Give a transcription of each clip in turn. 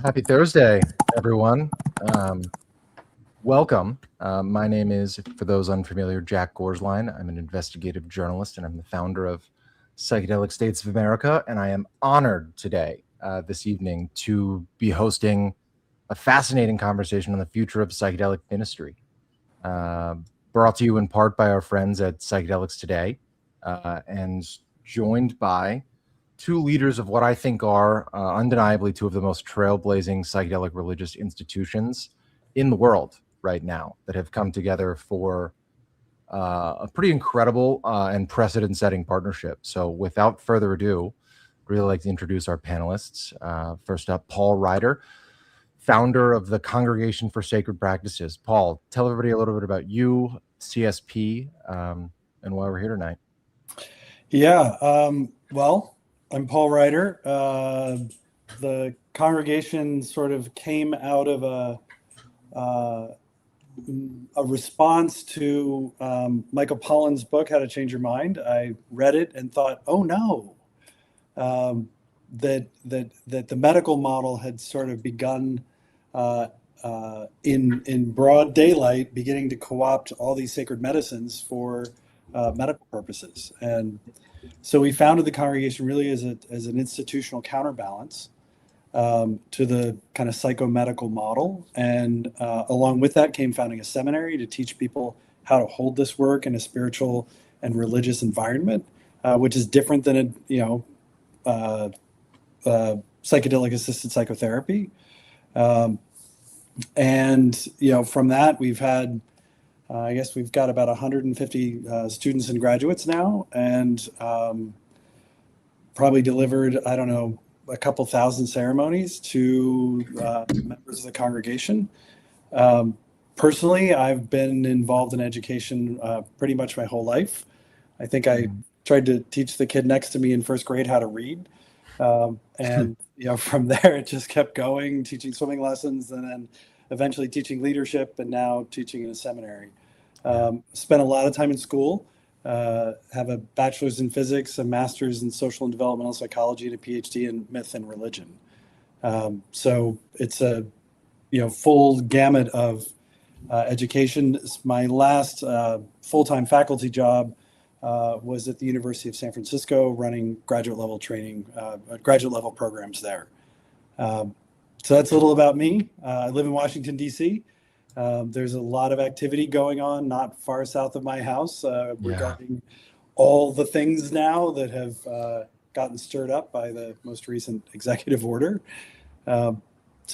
Happy Thursday, everyone. Welcome. My name is, for those unfamiliar, Jack Gorsline. I'm an investigative journalist, and I'm the founder of Psychedelic States of America. And I am honored today, this evening, to be hosting a fascinating conversation on the future of psychedelic ministry, brought to you in part by our friends at Psychedelics Today, and joined by two leaders of what I think are undeniably two of the most trailblazing psychedelic religious institutions in the world right now that have come together for a pretty incredible and precedent-setting partnership. So without further ado, I'd really like to introduce our panelists. First up, Paul Ryder, founder of the Congregation for Sacred Practices. Paul, tell everybody a little bit about you, CSP, and why we're here tonight. Yeah, well, I'm Paul Ryder. The congregation sort of came out of a response to Michael Pollan's book, How to Change Your Mind. I read it and thought, oh no, that the medical model had sort of begun in broad daylight, beginning to co-opt all these sacred medicines for medical purposes. And so we founded the congregation really as an institutional counterbalance to the kind of psychomedical model. And along with that came founding a seminary to teach people how to hold this work in a spiritual and religious environment, which is different than psychedelic assisted psychotherapy. And from that we've had I guess we've got about 150 students and graduates now, and probably delivered, I don't know, a couple thousand ceremonies to members of the congregation. Personally, I've been involved in education pretty much my whole life. I think I tried to teach the kid next to me in first grade how to read. And from there, it just kept going, teaching swimming lessons, and then eventually teaching leadership, and now teaching in a seminary. Spent a lot of time in school, have a bachelor's in physics, a master's in social and developmental psychology, and a PhD in myth and religion. So it's a full gamut of education. My last full-time faculty job was at the University of San Francisco, running graduate level training, graduate level programs there. So that's a little about me. I live in Washington, D.C. There's a lot of activity going on not far south of my house regarding all the things now that have gotten stirred up by the most recent executive order. So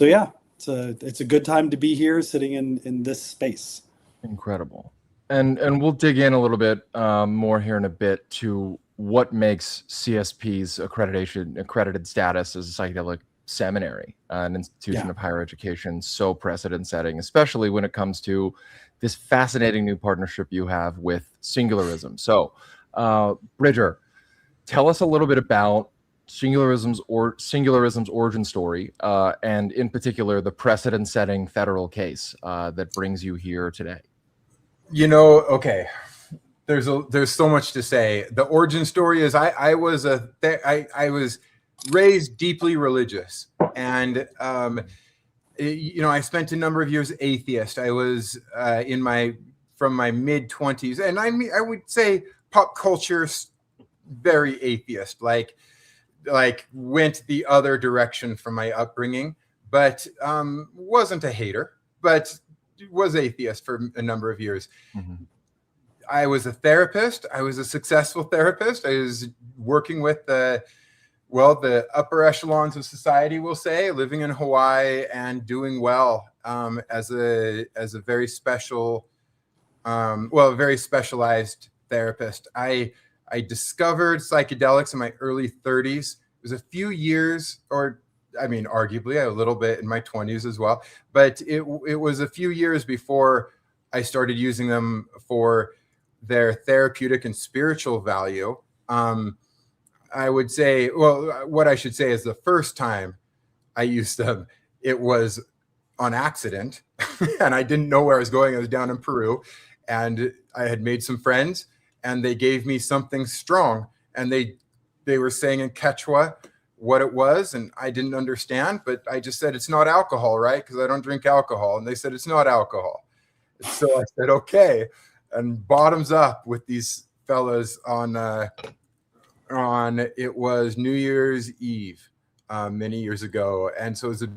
yeah, it's a good time to be here sitting in this space. Incredible. And we'll dig in a little bit more here in a bit to what makes CSP's accredited status as a psychedelic seminary, an institution of higher education, so precedent-setting, especially when it comes to this fascinating new partnership you have with Singularism. So, Bridger, tell us a little bit about Singularism's origin story, and in particular, the precedent-setting federal case that brings you here today. Okay, there's so much to say. The origin story is I was raised deeply religious, and I spent a number of years atheist. I was from my mid-20s, and I would say pop culture very atheist, like went the other direction from my upbringing, but wasn't a hater, but was atheist for a number of years. Mm-hmm. I was a therapist. I was a successful therapist. I was working with the upper echelons of society, we'll say, living in Hawaii and doing well as a very special, very specialized therapist. I discovered psychedelics in my early 30s. It was a few years, arguably a little bit in my 20s as well, but it was a few years before I started using them for their therapeutic and spiritual value. I would say, what I should say is the first time I used them, it was on accident, and I didn't know where I was going. I was down in Peru, and I had made some friends, and they gave me something strong, and they were saying in Quechua, what it was, and I didn't understand, but I just said, it's not alcohol, right? Because I don't drink alcohol. And they said, it's not alcohol. So I said, okay. And bottoms up with these fellas on it was New Year's Eve many years ago. And so it was the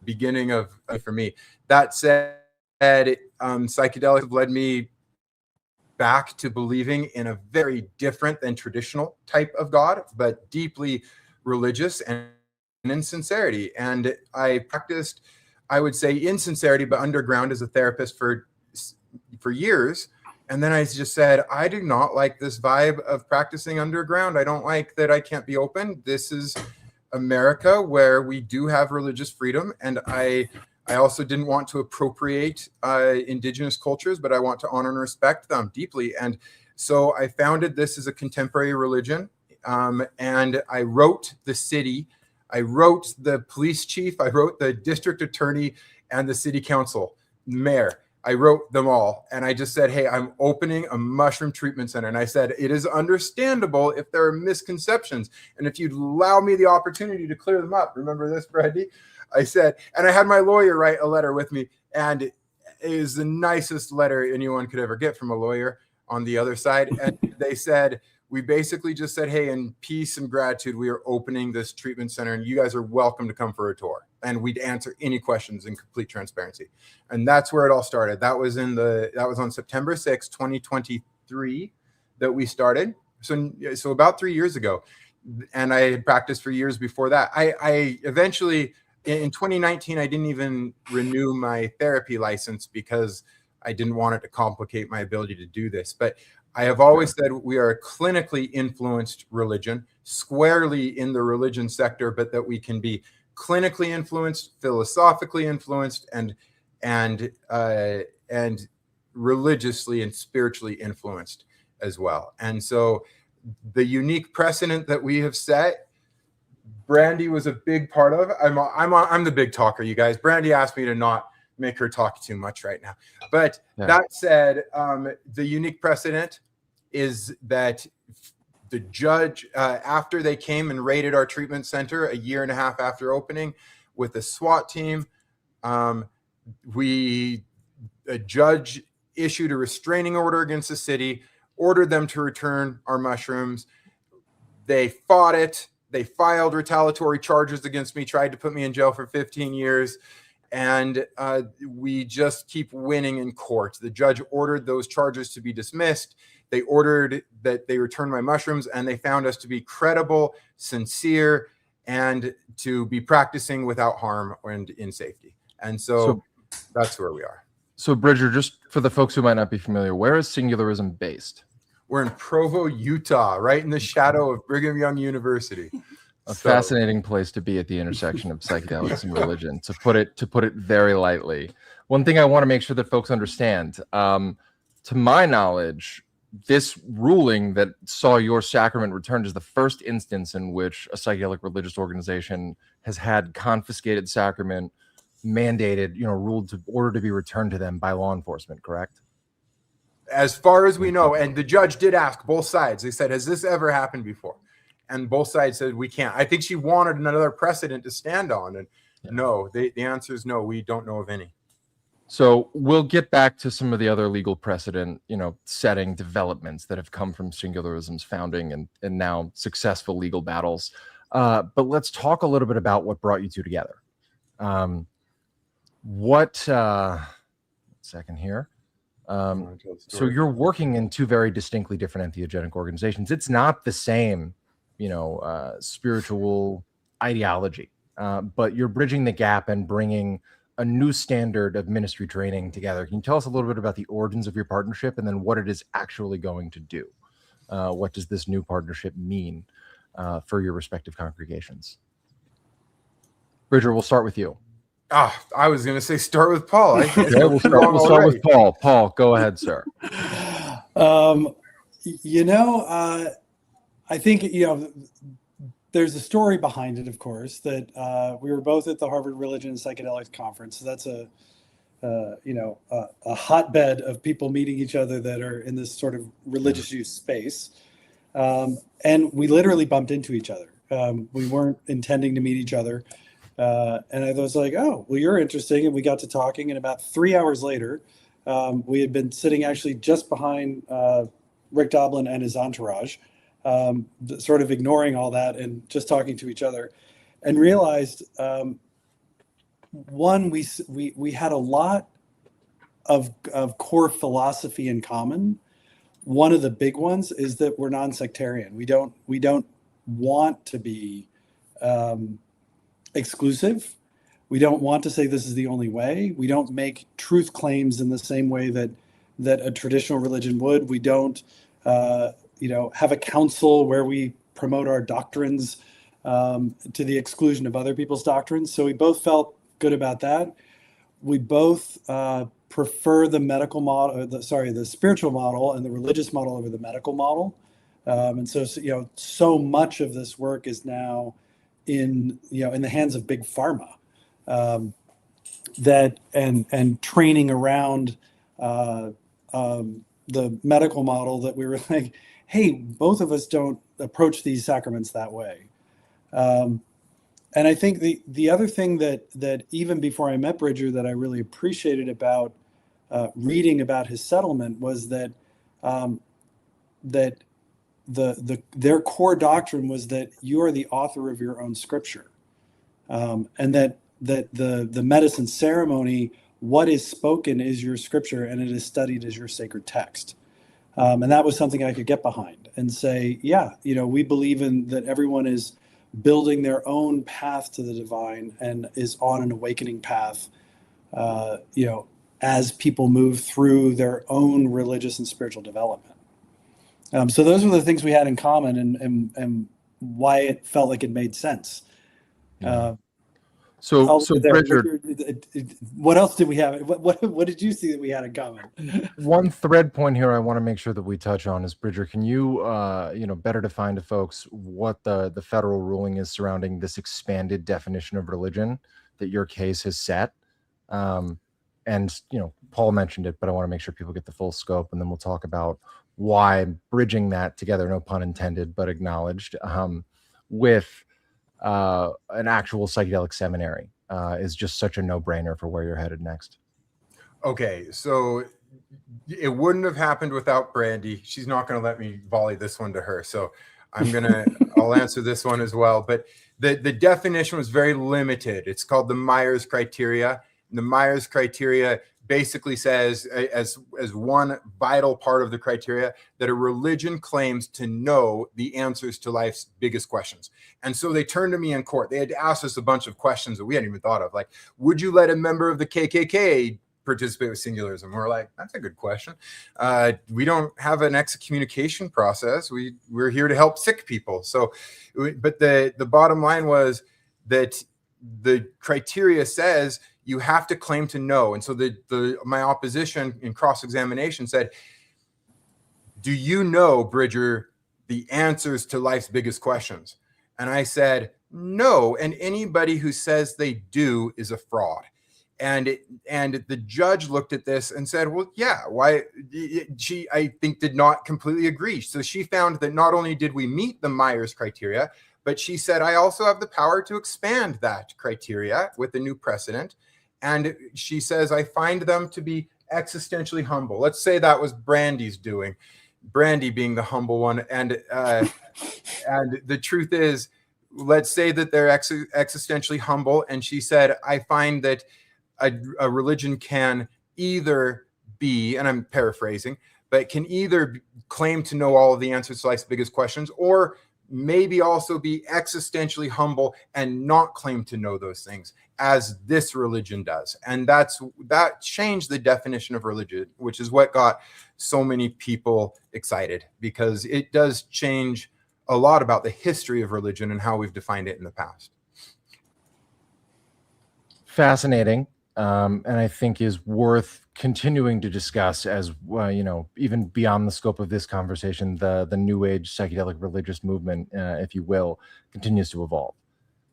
beginning of for me. That said, psychedelics have led me back to believing in a very different than traditional type of God, but deeply religious and in sincerity. And I practiced, I would say, in sincerity, but underground as a therapist for years. And then I just said, I do not like this vibe of practicing underground. I don't like that I can't be open. This is America, where we do have religious freedom. And I also didn't want to appropriate indigenous cultures, but I want to honor and respect them deeply. And so I founded this as a contemporary religion. And I wrote the city, I wrote the police chief, I wrote the district attorney and the city council, mayor. I wrote them all. And I just said, hey, I'm opening a mushroom treatment center. And I said, it is understandable if there are misconceptions. And if you'd allow me the opportunity to clear them up. Remember this, Brandy? I said, and I had my lawyer write a letter with me. And it is the nicest letter anyone could ever get from a lawyer on the other side. And they said, we basically just said, hey, in peace and gratitude, we are opening this treatment center and you guys are welcome to come for a tour. And we'd answer any questions in complete transparency. And that's where it all started. That was on September 6, 2023 that we started. So about 3 years ago. And I had practiced for years before that. I eventually, in 2019, I didn't even renew my therapy license because I didn't want it to complicate my ability to do this. But I have always said we are a clinically influenced religion, squarely in the religion sector, but that we can be clinically influenced, philosophically influenced, and religiously and spiritually influenced as well. And so the unique precedent that we have set, Brandy was a big part of. I'm the big talker, you guys. Brandy asked me to not make her talk too much right now. But that said, the unique precedent is that the judge, after they came and raided our treatment center a year and a half after opening with the SWAT team, a judge issued a restraining order against the city, ordered them to return our mushrooms. They fought it. They filed retaliatory charges against me, tried to put me in jail for 15 years. And we just keep winning in court. The judge ordered those charges to be dismissed. They ordered that they return my mushrooms, and they found us to be credible, sincere, and to be practicing without harm and in safety. And so that's where we are. So Bridger, just for the folks who might not be familiar, where is Singularism based? We're in Provo, Utah, right in the shadow of Brigham Young University. A fascinating place to be at the intersection of psychedelics and religion, to put it very lightly. One thing I want to make sure that folks understand, to my knowledge, this ruling that saw your sacrament returned is the first instance in which a psychedelic religious organization has had confiscated sacrament mandated, ruled to order to be returned to them by law enforcement, correct? As far as we know, and the judge did ask both sides. They said, has this ever happened before? And both sides said, we can't. I think she wanted another precedent to stand on. And no, the answer is no, we don't know of any. So we'll get back to some of the other legal precedent, setting developments that have come from Singularism's founding and now successful legal battles. But let's talk a little bit about what brought you two together. Second here. So you're working in two very distinctly different entheogenic organizations. It's not the same spiritual ideology, but you're bridging the gap and bringing a new standard of ministry training together. Can you tell us a little bit about the origins of your partnership and then what it is actually going to do? What does this new partnership mean for your respective congregations? Bridger, we'll start with you. I was going to say start with Paul. We'll start with Paul. Paul, go ahead, sir. I think, there's a story behind it, of course, that we were both at the Harvard Religion and Psychedelics Conference. So that's a hotbed of people meeting each other that are in this sort of religious use space. And we literally bumped into each other. We weren't intending to meet each other. And I was like, oh, well, you're interesting. And we got to talking. And about 3 hours later, we had been sitting actually just behind Rick Doblin and his entourage, sort of ignoring all that and just talking to each other, and realized, one, we had a lot of core philosophy in common. One of the big ones is that we're non-sectarian. We don't want to be exclusive. We don't want to say this is the only way. We don't make truth claims in the same way that a traditional religion would. We don't, have a council where we promote our doctrines to the exclusion of other people's doctrines. So we both felt good about that. We both prefer the medical model, the spiritual model and the religious model over the medical model. And so, so much of this work is now in the hands of big pharma, that and training around the medical model, that we were like, hey, both of us don't approach these sacraments that way. And I think the other thing that even before I met Bridger that I really appreciated about reading about his settlement was that their core doctrine was that you are the author of your own scripture, and that the medicine ceremony, what is spoken is your scripture, and it is studied as your sacred text. And that was something I could get behind and say, yeah, we believe in that everyone is building their own path to the divine and is on an awakening path, as people move through their own religious and spiritual development. So those were the things we had in common, and why it felt like it made sense. So Bridger, what else did we have? What did you see that we had in common? One thread point here I want to make sure that we touch on is, Bridger, can you better define to folks what the federal ruling is surrounding this expanded definition of religion that your case has set? And Paul mentioned it, but I want to make sure people get the full scope, and then we'll talk about why bridging that together, no pun intended, but acknowledged, with an actual psychedelic seminary is just such a no-brainer for where you're headed next. Okay, so it wouldn't have happened without Brandy. She's not going to let me volley this one to her, so I'll answer this one as well. But the definition was very limited. It's called the Myers criteria. And the Myers criteria basically says, as one vital part of the criteria, that a religion claims to know the answers to life's biggest questions. And so they turned to me in court. They had asked us a bunch of questions that we hadn't even thought of, like, would you let a member of the KKK participate with Singularism? We're like, that's a good question. We don't have an excommunication process. We're here to help sick people. So, but the bottom line was that the criteria says you have to claim to know. And so my opposition in cross-examination said, do you know, Bridger, the answers to life's biggest questions? And I said, no. And anybody who says they do is a fraud. And the judge looked at this and said, well, yeah, why? She, I think, did not completely agree. So she found that not only did we meet the Myers criteria, but she said, I also have the power to expand that criteria with a new precedent. And she says, I find them to be existentially humble. Let's say that was Brandy's doing, Brandy being the humble one. And the truth is, let's say that they're existentially humble. And she said, I find that a religion can either be, and I'm paraphrasing, but can either claim to know all of the answers to life's biggest questions, or maybe also be existentially humble and not claim to know those things, as this religion does. And that changed the definition of religion, which is what got so many people excited, because it does change a lot about the history of religion and how we've defined it in the past. Fascinating. And I think is worth continuing to discuss as even beyond the scope of this conversation. The new age psychedelic religious movement, if you will, continues to evolve.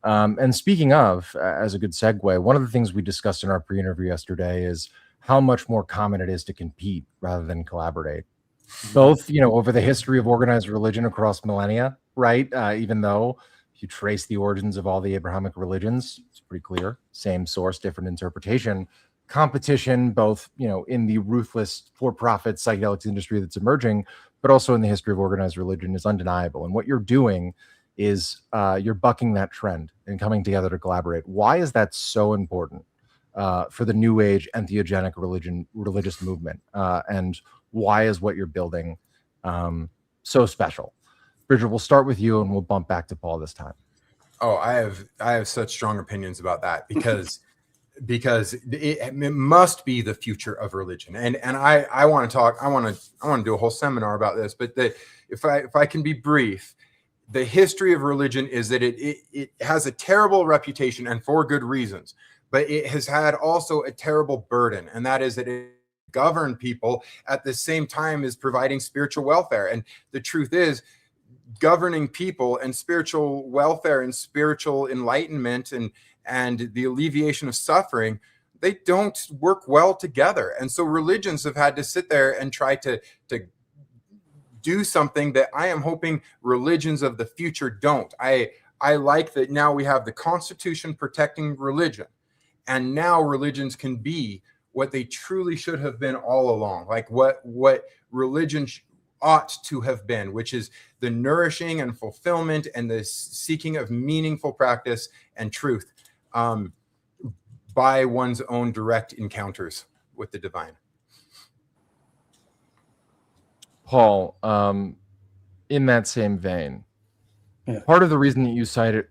And speaking of, as a good segue, one of the things we discussed in our pre-interview yesterday is how much more common it is to compete rather than collaborate, both over the history of organized religion across millennia, right? Even though If you trace the origins of all the Abrahamic religions, it's pretty clear. Same source, different interpretation. Competition, both in the ruthless for-profit psychedelics industry that's emerging, but also in the history of organized religion, is undeniable. And what you're doing is you're bucking that trend and coming together to collaborate. Why is that so important for the new age entheogenic religious movement? And why is what you're building so special? Bridger, we'll start with you and we'll bump back to Paul this time. Oh, I have such strong opinions about that because it must be the future of religion. And I want to talk. I want to do a whole seminar about this. But if I can be brief, the history of religion is that it has a terrible reputation, and for good reasons. But it has had also a terrible burden, and that is that it governed people at the same time as providing spiritual welfare. And the truth is, governing people and spiritual welfare and spiritual enlightenment and the alleviation of suffering, they don't work well together. And so religions have had to sit there and try to do something that I am hoping religions of the future don't. I like that now we have the Constitution protecting religion, and now religions can be what they truly should have been all along, like what religion ought to have been, which is the nourishing and fulfillment and the seeking of meaningful practice and truth by one's own direct encounters with the divine. Paul, in that same vein, part of the reason that you started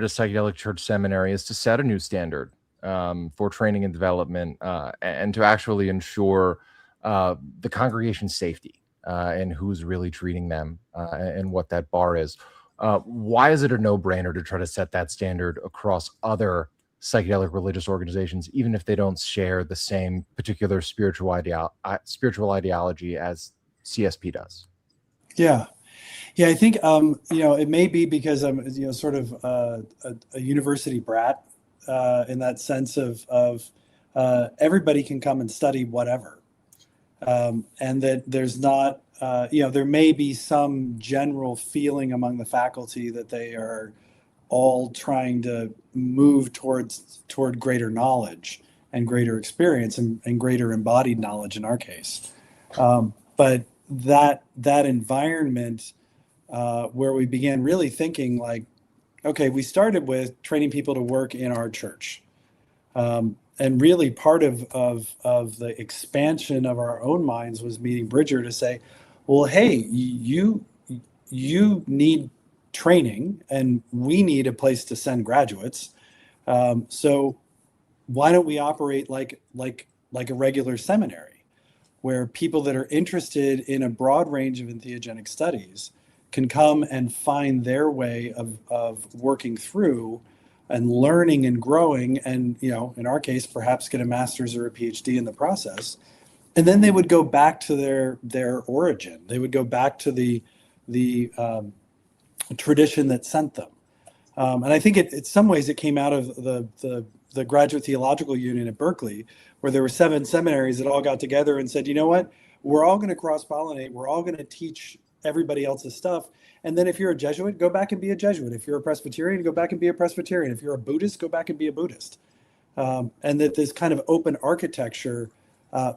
a psychedelic church seminary is to set a new standard for training and development and to actually ensure the congregation's safety and who's really treating them and what that bar is. Why is it a no-brainer to try to set that standard across other psychedelic religious organizations, even if they don't share the same particular spiritual ideology as CSP does? Yeah, I think it may be because I'm sort of a university brat in that sense of everybody can come and study whatever, and that there's not there may be some general feeling among the faculty that they are all trying to move toward greater knowledge and greater experience and greater embodied knowledge in our case, but that environment where we began really thinking like, okay, we started with training people to work in our church, and really part of the expansion of our own minds was meeting Bridger to say, well, hey, you need training and we need a place to send graduates, so why don't we operate like a regular seminary where people that are interested in a broad range of entheogenic studies can come and find their way of working through and learning and growing, and in our case perhaps get a master's or a PhD in the process, and then they would go back to their origin. They would go back to the tradition that sent them, and I think in some ways it came out of the Graduate Theological Union at Berkeley, where there were 7 seminaries that all got together and said, you know what, we're all going to cross-pollinate, we're all going to teach everybody else's stuff. And then if you're a Jesuit, go back and be a Jesuit. If you're a Presbyterian, go back and be a Presbyterian. If you're a Buddhist, go back and be a Buddhist. And that this kind of open architecture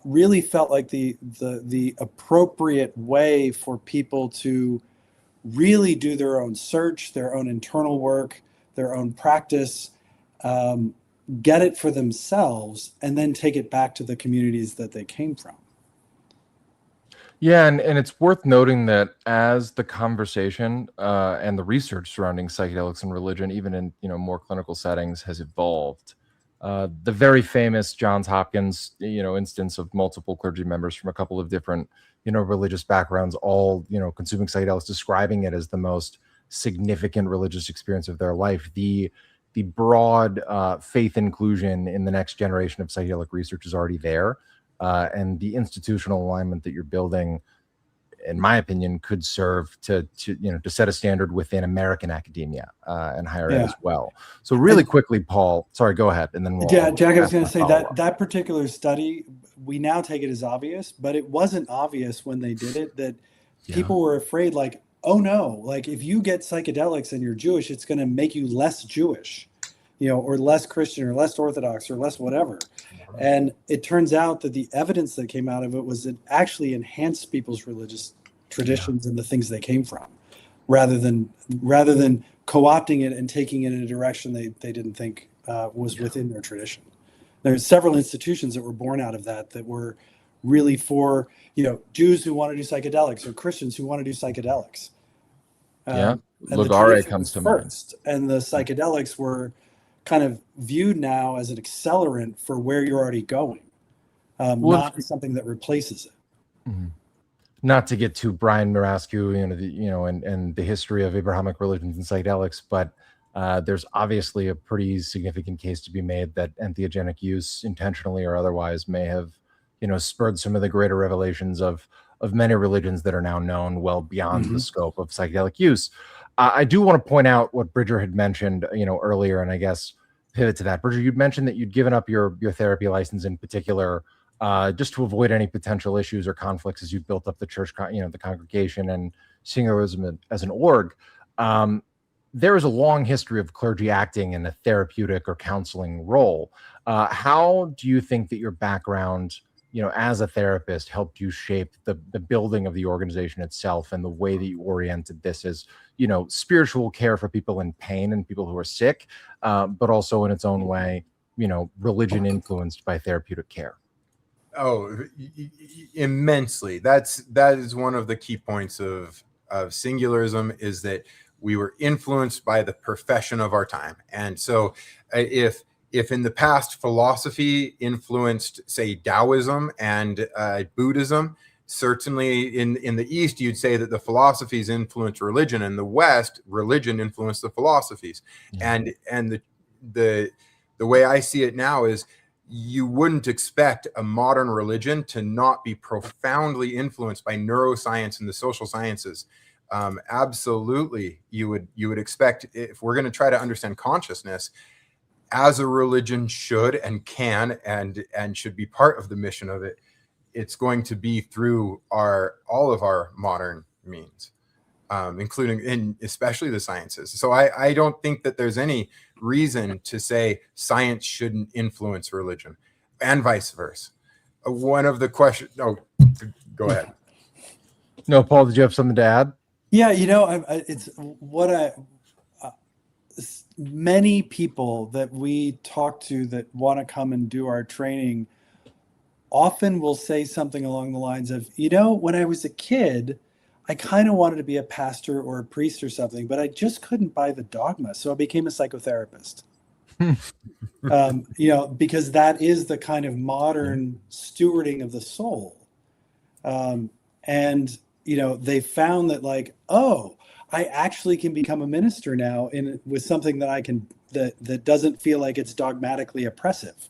really felt like the appropriate way for people to really do their own search, their own internal work, their own practice, get it for themselves, and then take it back to the communities that they came from. Yeah, and it's worth noting that as the conversation and the research surrounding psychedelics and religion, even in more clinical settings, has evolved, the very famous Johns Hopkins instance of multiple clergy members from a couple of different religious backgrounds, all consuming psychedelics, describing it as the most significant religious experience of their life. The broad faith inclusion in the next generation of psychedelic research is already there. And the institutional alignment that you're building, in my opinion, could serve to set a standard within American academia and higher ed as well. So really quickly, Paul, sorry, go ahead. And then Jack, I was going to say that particular study, we now take it as obvious, but it wasn't obvious when they did it that people were afraid, like, oh no, like if you get psychedelics and you're Jewish, it's going to make you less Jewish, or less Christian or less Orthodox or less whatever. And it turns out that the evidence that came out of it was it actually enhanced people's religious traditions and the things they came from, rather than co-opting it and taking it in a direction they didn't think was within their tradition. There's several institutions that were born out of that were really for, Jews who want to do psychedelics or Christians who want to do psychedelics. Lugare comes to mind. And the psychedelics were kind of viewed now as an accelerant for where you're already going, not something that replaces it. Mm-hmm. Not to get to Brian Marascu, and the history of Abrahamic religions and psychedelics, but there's obviously a pretty significant case to be made that entheogenic use, intentionally or otherwise, may have, spurred some of the greater revelations of many religions that are now known well beyond the scope of psychedelic use. I do want to point out what Bridger had mentioned, earlier, and I guess pivot to that. Bridger, you'd mentioned that you'd given up your therapy license in particular, just to avoid any potential issues or conflicts as you built up the church, the congregation and Singularism as an org. There is a long history of clergy acting in a therapeutic or counseling role. How do you think that your background, as a therapist, helped you shape the building of the organization itself and the way that you oriented this as, spiritual care for people in pain and people who are sick, but also in its own way, religion influenced by therapeutic care? Oh, immensely. That is one of the key points of Singularism, is that we were influenced by the profession of our time. And so if in the past philosophy influenced, say, Taoism and Buddhism, certainly in the East, you'd say that the philosophies influenced religion. In the West, religion influenced the philosophies. Yeah. And the way I see it now is, you wouldn't expect a modern religion to not be profoundly influenced by neuroscience and the social sciences. Absolutely, you would expect, if we're going to try to understand consciousness, as a religion should and can and should be part of the mission of it, it's going to be through all of our modern means, including and especially the sciences. So I don't think that there's any reason to say science shouldn't influence religion, and vice versa. One of the questions. No, go ahead. No, Paul, did you have something to add? Yeah, it's what many people that we talk to that want to come and do our training often will say something along the lines of, when I was a kid, I kind of wanted to be a pastor or a priest or something, but I just couldn't buy the dogma. So I became a psychotherapist. Because that is the kind of modern stewarding of the soul. And they found that I actually can become a minister now with something that I can, that doesn't feel like it's dogmatically oppressive.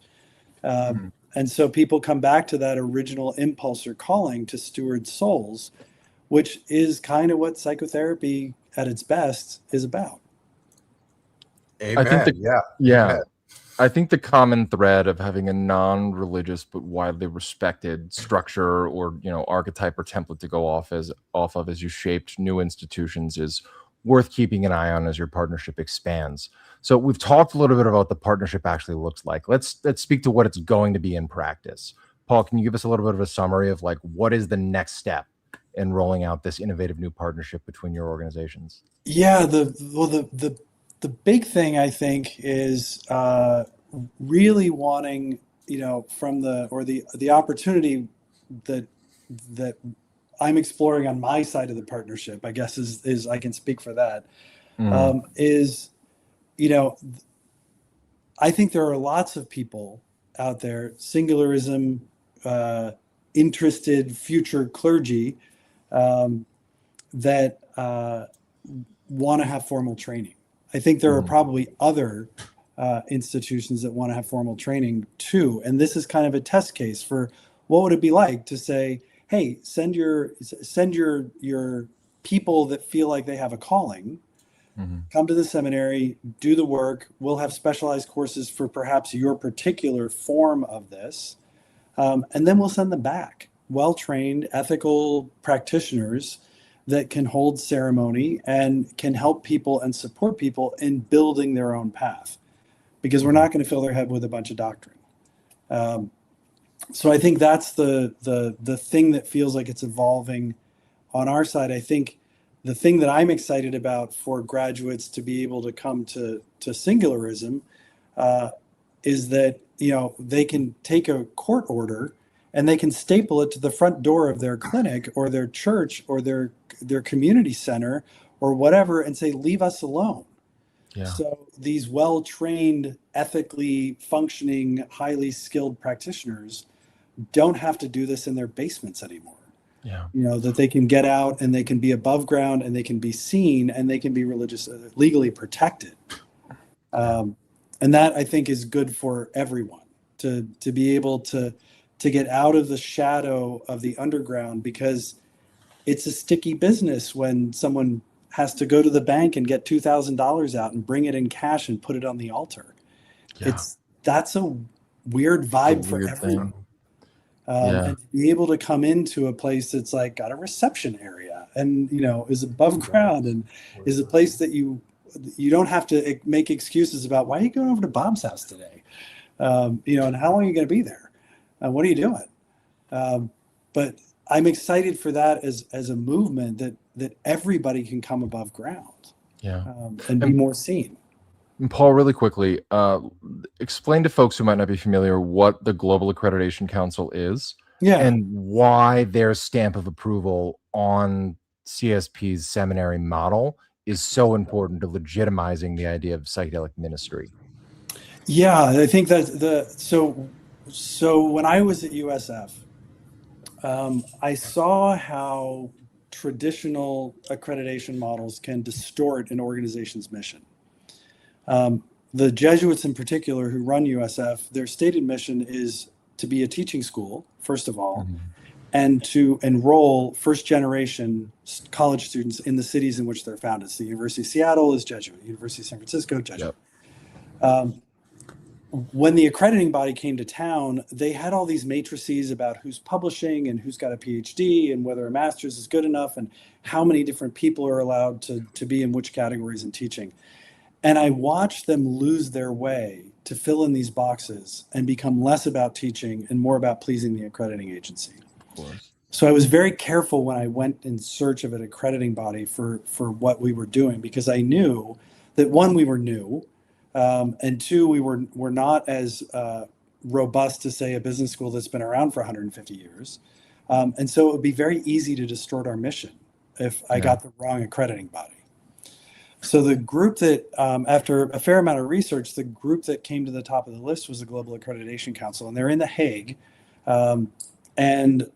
And so people come back to that original impulse or calling to steward souls, which is kind of what psychotherapy at its best is about. Amen. I think the common thread of having a non-religious but widely respected structure or archetype or template to go off of as you shaped new institutions is worth keeping an eye on as your partnership expands. So we've talked a little bit about what the partnership actually looks like. Let's speak to what it's going to be in practice. Paul, can you give us a little bit of a summary of what is the next step in rolling out this innovative new partnership between your organizations? Yeah, the big thing I think is really wanting, from the opportunity that I'm exploring on my side of the partnership, I guess is I can speak for that. I think there are lots of people out there, Singularism, interested future clergy, that want to have formal training. I think there are probably other institutions that want to have formal training too. And this is kind of a test case for what would it be like to say, hey, send your people that feel like they have a calling, come to the seminary, do the work. We'll have specialized courses for perhaps your particular form of this. And then we'll send them back, well-trained, ethical practitioners that can hold ceremony and can help people and support people in building their own path, because we're not going to fill their head with a bunch of doctrine. So I think that's the thing that feels like it's evolving on our side. I think the thing that I'm excited about for graduates to be able to come to Singularism is that, you know, they can take a court order and they can staple it to the front door of their clinic or their church or their community center or whatever and say, leave us alone. Yeah. So these well-trained, ethically functioning, highly skilled practitioners don't have to do this in their basements anymore. Yeah. You know, that they can get out and they can be above ground and they can be seen and they can be legally protected. And that, I think, is good for everyone to be able to get out of the shadow of the underground, because it's a sticky business when someone has to go to the bank and get $2,000 out and bring it in cash and put it on the altar. Yeah. That's a weird vibe for everyone. And to be able to come into a place that's like got a reception area and, you know, is above ground and is a place that you don't have to make excuses about, why are you going over to Bob's house today? You know, and how long are you going to be there? What are you doing? But I'm excited for that as a movement that everybody can come above ground, and be more seen. And Paul, really quickly, explain to folks who might not be familiar what the Global Accreditation Council is, and why their stamp of approval on CSP's seminary model is so important to legitimizing the idea of psychedelic ministry. Yeah, I think that so when I was at USF, I saw how traditional accreditation models can distort an organization's mission. The Jesuits in particular who run USF, their stated mission is to be a teaching school, first of all, and to enroll first-generation college students in the cities in which they're founded. So the University of Seattle is Jesuit, University of San Francisco, Jesuit. Yep. When the accrediting body came to town, they had all these matrices about who's publishing and who's got a PhD and whether a master's is good enough and how many different people are allowed to be in which categories in teaching. And I watched them lose their way to fill in these boxes and become less about teaching and more about pleasing the accrediting agency. Of course. So I was very careful when I went in search of an accrediting body for what we were doing, because I knew that, one, we were new, and two, we're not as robust to, say, a business school that's been around for 150 years. And so it would be very easy to distort our mission if I got the wrong accrediting body. So the group that, after a fair amount of research, the group that came to the top of the list was the Global Accreditation Council, and they're in The Hague. And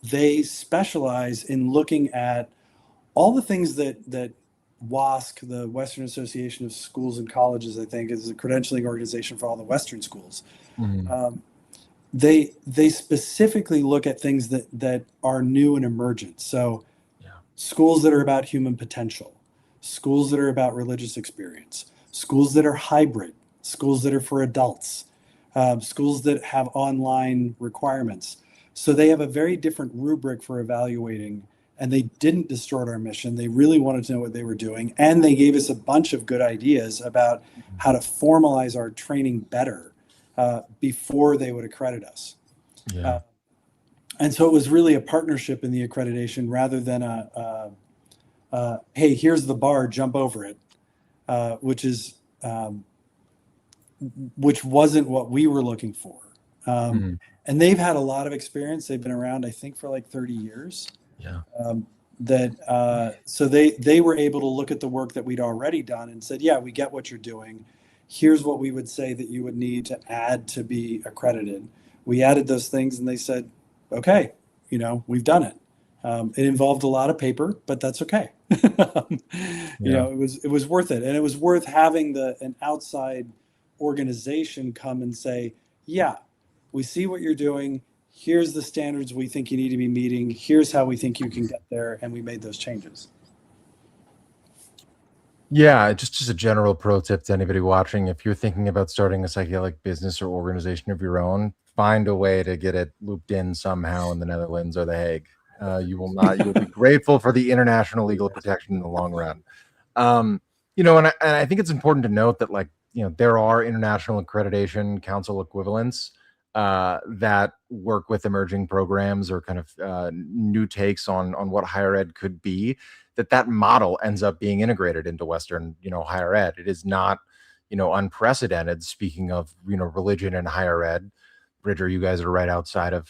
they specialize in looking at all the things that WASC, the Western Association of Schools and Colleges, I think, is a credentialing organization for all the Western schools. Mm-hmm. They specifically look at things that are new and emergent. So schools that are about human potential, schools that are about religious experience, schools that are hybrid, schools that are for adults, schools that have online requirements. So they have a very different rubric for evaluating, and they didn't distort our mission. They really wanted to know what they were doing, and they gave us a bunch of good ideas about how to formalize our training better before they would accredit us. Yeah. And so it was really a partnership in the accreditation rather than hey, here's the bar, jump over it, which wasn't what we were looking for. And they've had a lot of experience. They've been around, I think, for like 30 years. Yeah. So they were able to look at the work that we'd already done and said, yeah, we get what you're doing. Here's what we would say that you would need to add to be accredited. We added those things and they said, okay, we've done it. It involved a lot of paper, but that's okay. It was worth it. And it was worth having an outside organization come and say, yeah, we see what you're doing. Here's the standards we think you need to be meeting. Here's how we think you can get there. And we made those changes. Yeah, just a general pro tip to anybody watching. If you're thinking about starting a psychedelic business or organization of your own, find a way to get it looped in somehow in the Netherlands or The Hague. You'll be grateful for the international legal protection in the long run. And I think it's important to note that, like, there are international accreditation council equivalents that work with emerging programs or kind of new takes on what higher ed could be, that model ends up being integrated into Western, higher ed. It is not, unprecedented. Speaking of, religion and higher ed, Bridger, you guys are right outside of,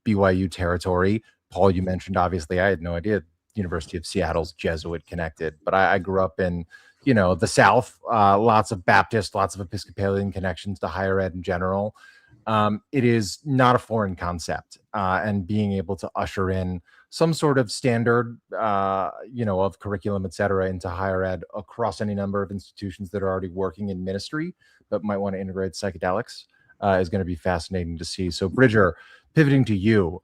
BYU territory. Paul, you mentioned, obviously, I had no idea University of Seattle's Jesuit connected, but I grew up in, the South, lots of Baptist, lots of Episcopalian connections to higher ed in general. It is not a foreign concept, and being able to usher in some sort of standard, of curriculum, et cetera, into higher ed across any number of institutions that are already working in ministry but might want to integrate psychedelics is going to be fascinating to see. So, Bridger, pivoting to you,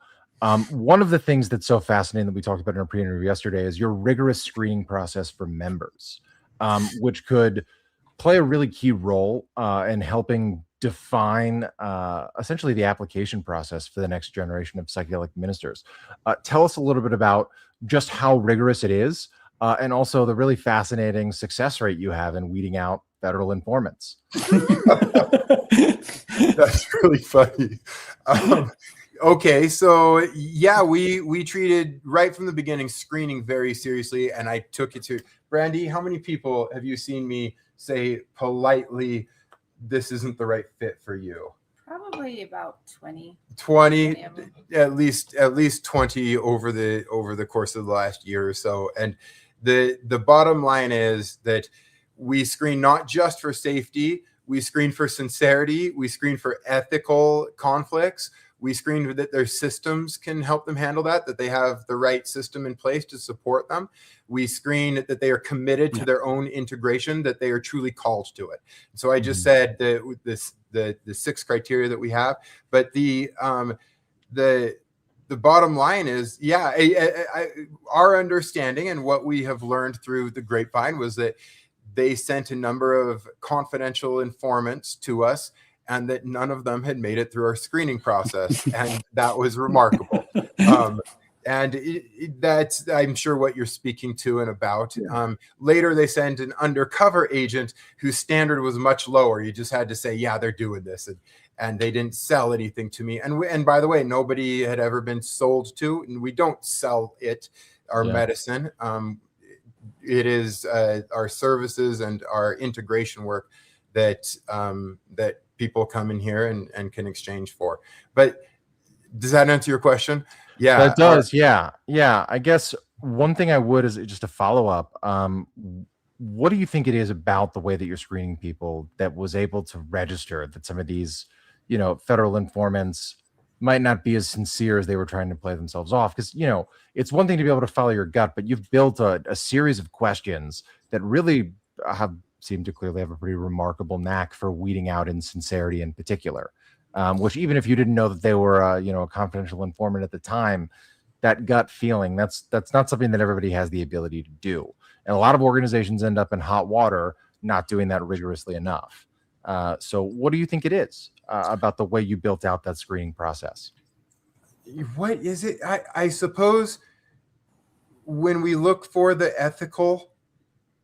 one of the things that's so fascinating that we talked about in our pre-interview yesterday is your rigorous screening process for members, which could play a really key role in helping define essentially the application process for the next generation of psychedelic ministers. Tell us a little bit about just how rigorous it is, and also the really fascinating success rate you have in weeding out federal informants. That's really funny. Okay, so yeah, we treated right from the beginning screening very seriously, and I took it to Brandy. How many people have you seen me say politely, "This isn't the right fit for you"? Probably about 20. 20 at least 20 over the course of the last year or so. And the bottom line is that we screen not just for safety, we screen for sincerity, we screen for ethical conflicts, we screen that their systems can help them handle that they have the right system in place to support them. We screen that they are committed to their own integration, that they are truly called to it. So I just said the 6 criteria that we have, but the bottom line is, our understanding and what we have learned through the grapevine was that they sent a number of confidential informants to us, and that none of them had made it through our screening process. And that was remarkable. And that's, I'm sure, what you're speaking to and about. Later, they sent an undercover agent whose standard was much lower. You just had to say, yeah, they're doing this. And they didn't sell anything to me. And by the way, nobody had ever been sold to, and we don't sell our medicine. It is our services and our integration work that people come in here and can exchange for. But does that answer your question? Yeah, that does. Yeah. I guess one thing I would is just a follow up. What do you think it is about the way that you're screening people that was able to register that some of these, federal informants might not be as sincere as they were trying to play themselves off? Because, it's one thing to be able to follow your gut, but you've built a series of questions that really seem to clearly have a pretty remarkable knack for weeding out insincerity in particular. Which, even if you didn't know that they were, a confidential informant at the time, that gut feeling, that's not something that everybody has the ability to do. And a lot of organizations end up in hot water not doing that rigorously enough. So what do you think it is about the way you built out that screening process? What is it? I suppose when we look for the ethical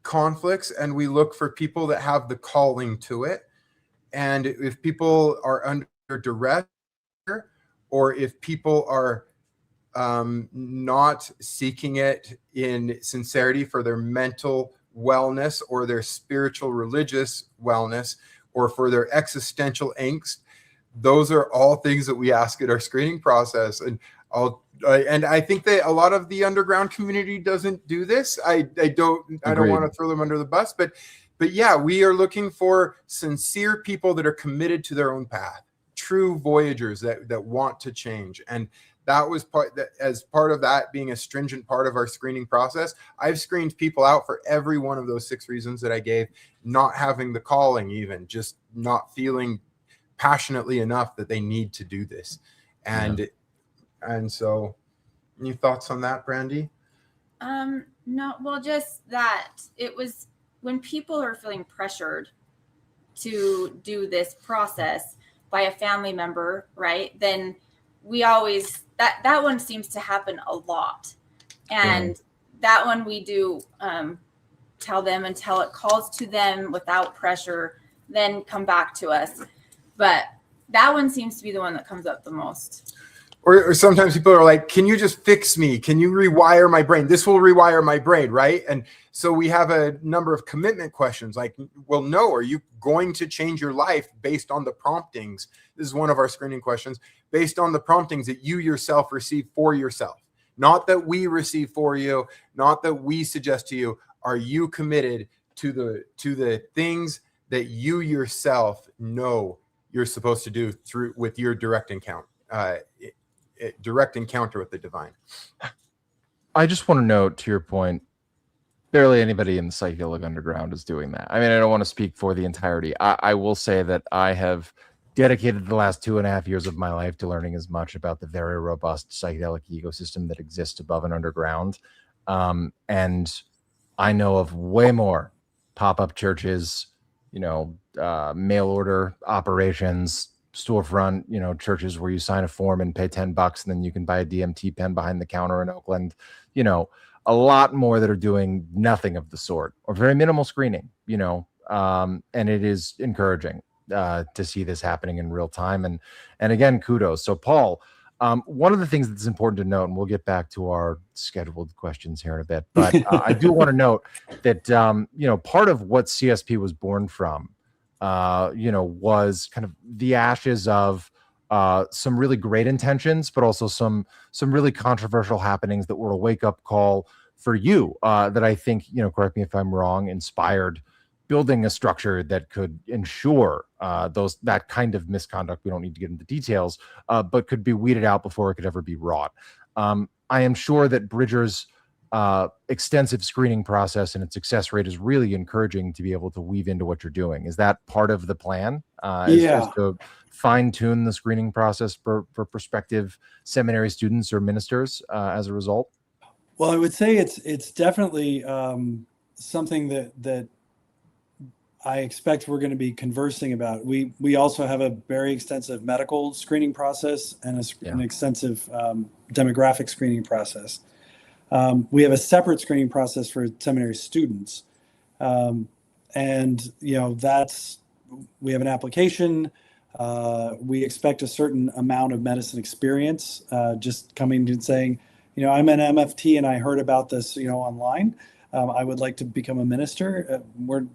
conflicts and we look for people that have the calling to it, and if people are under duress, or if people are not seeking it in sincerity for their mental wellness or their spiritual religious wellness or for their existential angst, those are all things that we ask at our screening process. And I think that a lot of the underground community doesn't do this. I don't want to throw them under the bus, but yeah, we are looking for sincere people that are committed to their own path, true voyagers that want to change. And that was as part of that being a stringent part of our screening process. I've screened people out for every one of those 6 reasons that I gave, not having the calling, even just not feeling passionately enough that they need to do this. And so, any thoughts on that, Brandy? No, well, just that it was when people are feeling pressured to do this process by a family member, right? Then we always that one seems to happen a lot. And that one we do tell them until it calls to them without pressure, then come back to us. But that one seems to be the one that comes up the most. Or sometimes people are like, can you just fix me? Can you rewire my brain? This will rewire my brain, right? And so we have a number of commitment questions like, well, no, are you going to change your life based on the promptings? This is one of our screening questions, based on the promptings that you yourself receive for yourself. Not that we receive for you, not that we suggest to you. Are you committed to the things that you yourself know you're supposed to do with your direct encounter with the divine? I just want to note, to your point, barely anybody in the psychedelic underground is doing that. I mean, I don't want to speak for the entirety. I will say that I have dedicated the last 2.5 years of my life to learning as much about the very robust psychedelic ecosystem that exists above and underground. And I know of way more pop-up churches, mail order operations, storefront, churches where you sign a form and pay $10 and then you can buy a DMT pen behind the counter in Oakland, a lot more that are doing nothing of the sort or very minimal screening, and it is encouraging to see this happening in real time. And again, kudos. So Paul, one of the things that's important to note, and we'll get back to our scheduled questions here in a bit, but I do want to note that, part of what CSP was born from, was kind of the ashes of some really great intentions, but also some really controversial happenings that were a wake-up call for you that I think, correct me if I'm wrong, inspired building a structure that could ensure that kind of misconduct. We don't need to get into details, but could be weeded out before it could ever be wrought. I am sure that Bridger's extensive screening process and its success rate is really encouraging to be able to weave into what you're doing. Is that part of the plan? Is to fine tune the screening process for prospective seminary students or ministers as a result? Well, I would say it's definitely something that I expect we're going to be conversing about. We also have a very extensive medical screening process and an extensive demographic screening process. We have a separate screening process for seminary students. And, we have an application. We expect a certain amount of medicine experience, just coming and saying, I'm an MFT and I heard about this, online. I would like to become a minister.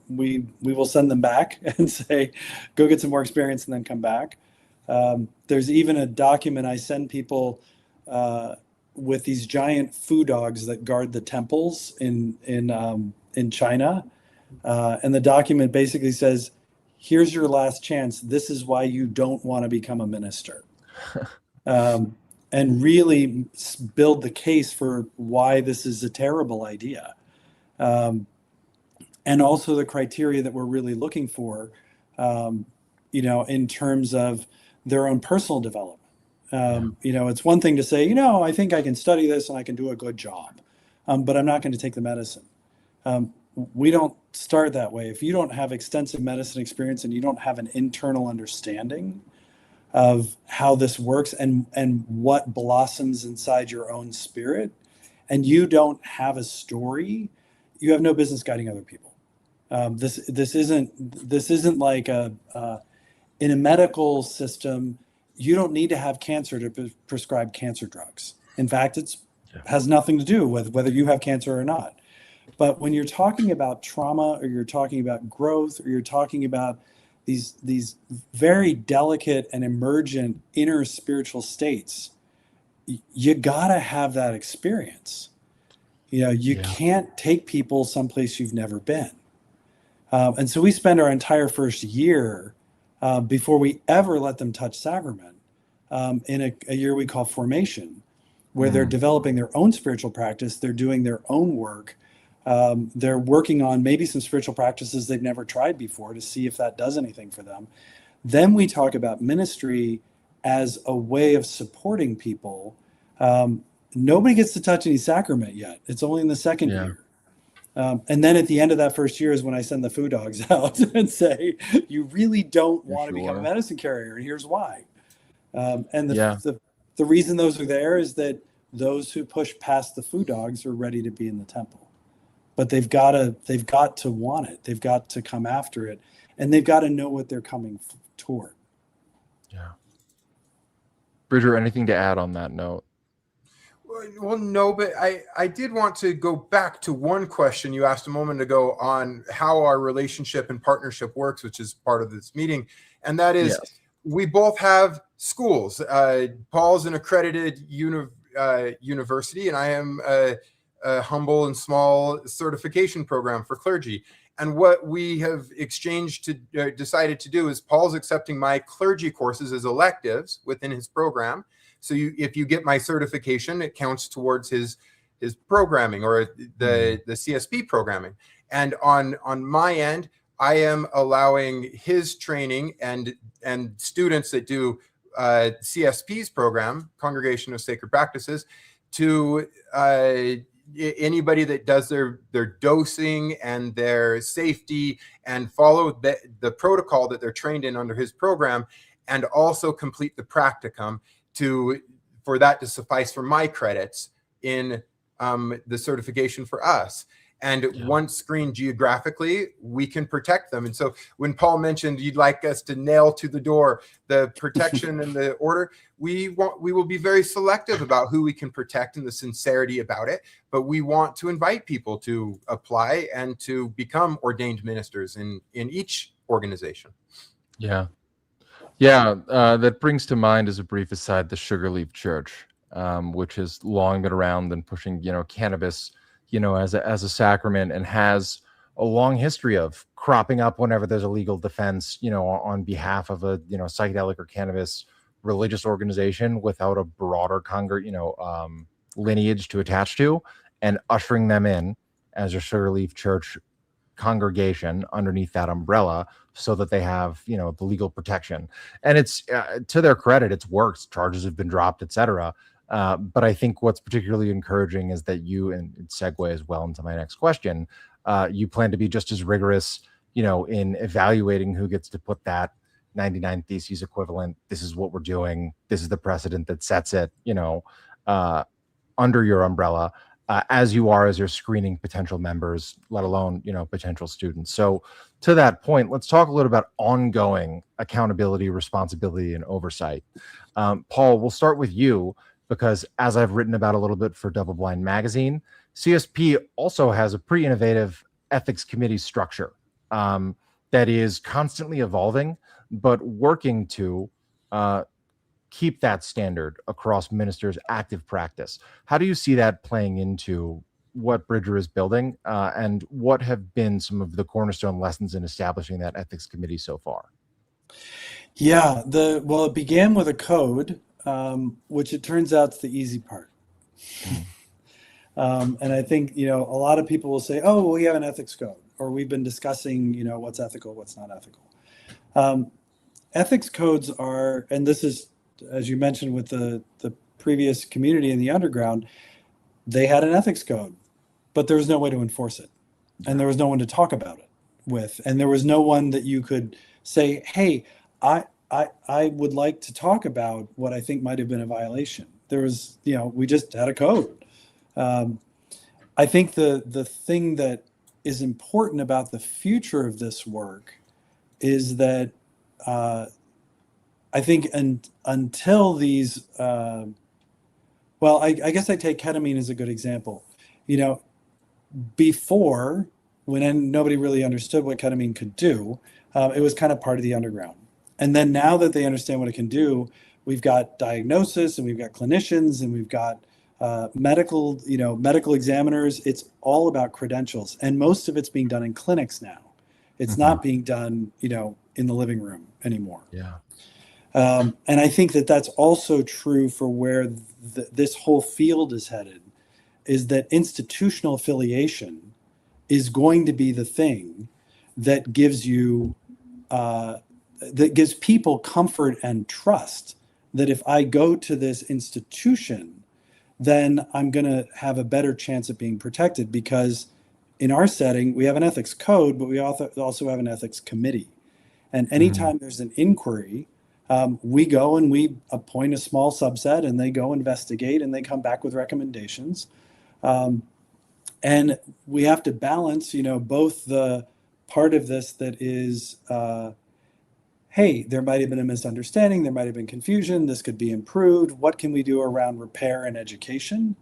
We will send them back and say, go get some more experience and then come back. There's even a document I send people with these giant foo dogs that guard the temples in China. And the document basically says, here's your last chance. This is why you don't want to become a minister. And really build the case for why this is a terrible idea. And also the criteria that we're really looking for, in terms of their own personal development. It's one thing to say, I think I can study this and I can do a good job, but I'm not going to take the medicine. We don't start that way. If you don't have extensive medicine experience and you don't have an internal understanding of how this works and what blossoms inside your own spirit, and you don't have a story, you have no business guiding other people. This isn't like in a medical system. You don't need to have cancer to prescribe cancer drugs. In fact, has nothing to do with whether you have cancer or not. But when you're talking about trauma, or you're talking about growth, or you're talking about these very delicate and emergent inner spiritual states, you gotta have that experience. You can't take people someplace you've never been. And so we spend our entire first year before we ever let them touch sacrament in a year we call formation, where they're developing their own spiritual practice, they're doing their own work, they're working on maybe some spiritual practices they've never tried before to see if that does anything for them. Then we talk about ministry as a way of supporting people. Nobody gets to touch any sacrament yet. It's only in the second year. And then at the end of that first year is when I send the foo dogs out and say, you really don't want to become a medicine carrier, and here's why. And the the reason those are there is that those who push past the food dogs are ready to be in the temple, but they've got to want it. They've got to come after it, and they've got to know what they're coming toward. Yeah. Bridger, anything to add on that note? Well, no, but I did want to go back to one question you asked a moment ago on how our relationship and partnership works, which is part of this meeting. And that is, yes, we both have schools. Paul's an accredited university, and I am a humble and small certification program for clergy. And what we have decided to do is Paul's accepting my clergy courses as electives within his program. So if you get my certification, it counts towards his programming, or the CSP programming. And on my end, I am allowing his training and students that do CSP's program, Congregation of Sacred Practices, to anybody that does their dosing and their safety and follow the protocol that they're trained in under his program, and also complete the practicum for that to suffice for my credits in the certification for us. And once screened geographically, we can protect them. And so when Paul mentioned you'd like us to nail to the door the protection and the order, we will be very selective about who we can protect and the sincerity about it. But we want to invite people to apply and to become ordained ministers in each organization. Yeah. Yeah, that brings to mind, as a brief aside, the Sugarleaf Church, which has long been around and pushing, cannabis, as a sacrament, and has a long history of cropping up whenever there's a legal defense, on behalf of a, psychedelic or cannabis religious organization without a broader lineage to attach to, and ushering them in as a Sugarleaf Church congregation underneath that umbrella, so that they have, the legal protection. And it's to their credit, it's worked. Charges have been dropped, etc. But I think what's particularly encouraging is that you, and it segues well into my next question, you plan to be just as rigorous, in evaluating who gets to put that 99 Theses equivalent. This is what we're doing. This is the precedent that sets it, under your umbrella, as you are as you're screening potential members, let alone, potential students. So to that point, let's talk a little about ongoing accountability, responsibility, and oversight. Paul, we'll start with you, because as I've written about a little bit for Double Blind Magazine, CSP also has a pretty innovative ethics committee structure that is constantly evolving, but working to keep that standard across ministers' active practice. How do you see that playing into what Bridger is building, and what have been some of the cornerstone lessons in establishing that ethics committee so far? Yeah, it began with a code, which it turns out is the easy part. And I think, a lot of people will say, oh, well, we have an ethics code, or we've been discussing, what's ethical, what's not ethical. Ethics codes are, and this is, as you mentioned with the previous community in the underground, they had an ethics code, but there was no way to enforce it. And there was no one to talk about it with. And there was no one that you could say, hey, I would like to talk about what I think might have been a violation. There was, we just had a code. I think the thing that is important about the future of this work is that I think until these, I guess I take ketamine as a good example. Before, when nobody really understood what ketamine could do, it was kind of part of the underground. And then now that they understand what it can do, we've got diagnosis, and we've got clinicians, and we've got medical examiners. It's all about credentials, and most of it's being done in clinics now. It's not being done, in the living room anymore. Yeah. And I think that that's also true for where this whole field is headed, is that institutional affiliation is going to be the thing that gives you, that gives people comfort and trust that if I go to this institution, then I'm going to have a better chance of being protected, because in our setting, we have an ethics code, but we also have an ethics committee. And anytime there's an inquiry, We go and we appoint a small subset, and they go investigate, and they come back with recommendations. And we have to balance, both the part of this that is, hey, there might have been a misunderstanding, there might have been confusion, this could be improved. What can we do around repair and education?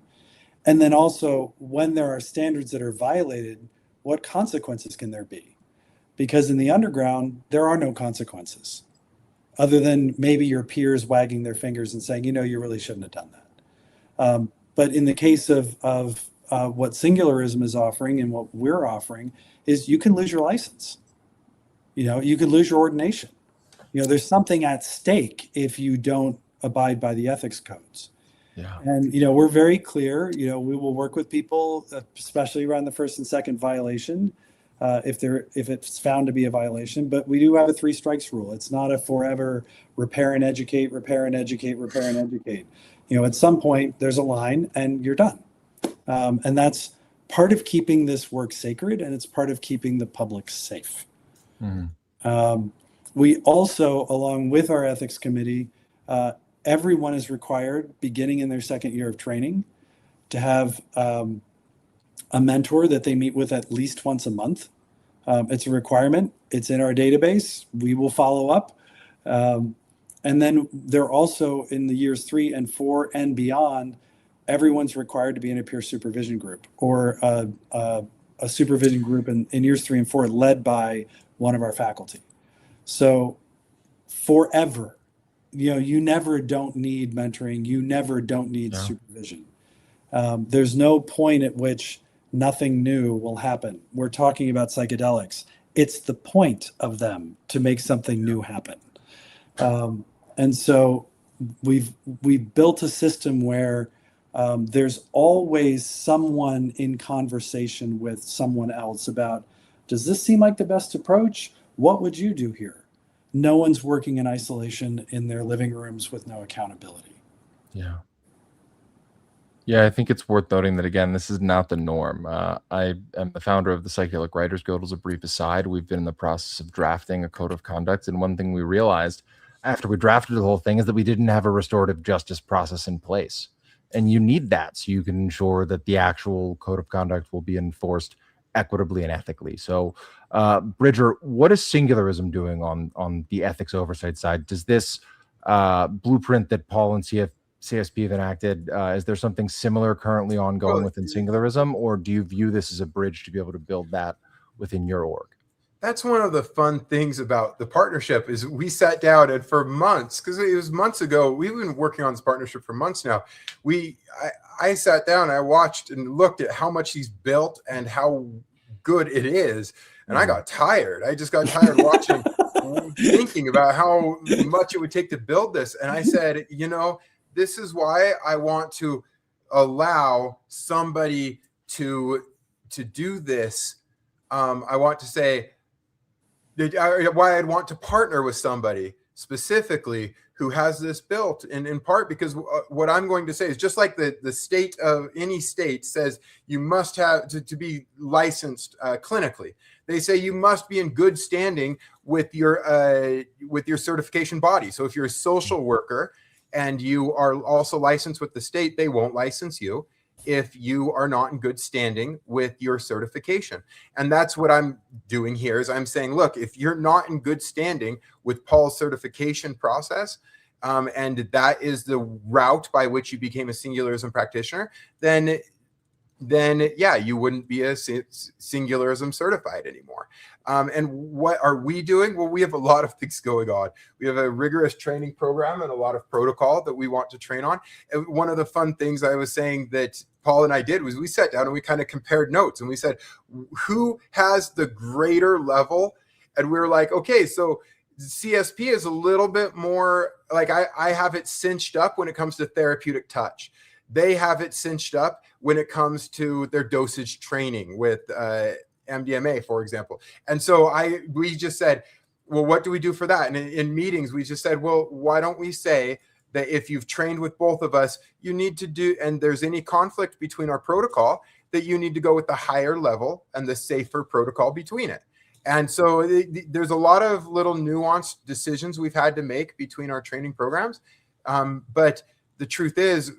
And then also, when there are standards that are violated, what consequences can there be? Because in the underground, there are no consequences, other than maybe your peers wagging their fingers and saying, you really shouldn't have done that. But in the case of what Singularism is offering and what we're offering is you can lose your license. You can lose your ordination. There's something at stake if you don't abide by the ethics codes. Yeah. And, we're very clear, we will work with people, especially around the first and second violation, if it's found to be a violation. But we do have a 3 strikes rule. It's not a forever repair and educate, repair and educate, repair and educate. At some point there's a line and you're done. And that's part of keeping this work sacred, and it's part of keeping the public safe. Mm-hmm. We also, along with our ethics committee, everyone is required, beginning in their second year of training, to have a mentor that they meet with at least once a month. It's a requirement. It's in our database. We will follow up. And then they're also, in the years 3 and 4 and beyond, everyone's required to be in a peer supervision group, or a supervision group in years 3 and 4 led by one of our faculty. So forever, you never don't need mentoring. You never don't need supervision. There's no point at which nothing new will happen. We're talking about psychedelics. It's the point of them to make something new happen. And so we've built a system where there's always someone in conversation with someone else about, does this seem like the best approach? What would you do here? No one's working in isolation in their living rooms with no accountability. Yeah. Yeah, I think it's worth noting that, again, this is not the norm. I am the founder of the Psychedelic Writers Guild. As a brief aside, we've been in the process of drafting a code of conduct. And one thing we realized after we drafted the whole thing is that we didn't have a restorative justice process in place. And you need that so you can ensure that the actual code of conduct will be enforced equitably and ethically. So, Bridger, what is Singularism doing on the ethics oversight side? Does this blueprint that Paul and CSP have enacted, is there something similar currently ongoing within Singularism, or do you view this as a bridge to be able to build that within your org? That's one of the fun things about the partnership is we sat down, and for months, because it was months ago, we've been working on this partnership for months now. I sat down, I watched and looked at how much he's built and how good it is. And I got tired. I just got tired watching, thinking about how much it would take to build this. And I said, this is why I want to allow somebody to do this. I want to say why I'd want to partner with somebody specifically who has this built, and in part because what I'm going to say is just like the state of any state says you must have to be licensed clinically. They say you must be in good standing with your certification body. So if you're a social worker and you are also licensed with the state, they won't license you if you are not in good standing with your certification. And that's what I'm doing here is I'm saying, look, if you're not in good standing with Paul's certification process, and that is the route by which you became a Singularism practitioner, then yeah, you wouldn't be a Singularism certified anymore. And what are we doing? Well, we have a lot of things going on. We have a rigorous training program and a lot of protocol that we want to train on. And one of the fun things I was saying that Paul and I did was we sat down and we kind of compared notes and we said, who has the greater level? And we were like, okay, so CSP is a little bit more like I have it cinched up when it comes to therapeutic touch. They have it cinched up when it comes to their dosage training with MDMA, for example. And so we just said, well, what do we do for that? And in meetings, we just said, well, why don't we say that if you've trained with both of us, you need to do, and there's any conflict between our protocol, that you need to go with the higher level and the safer protocol between it. And so there's a lot of little nuanced decisions we've had to make between our training programs. But the truth is,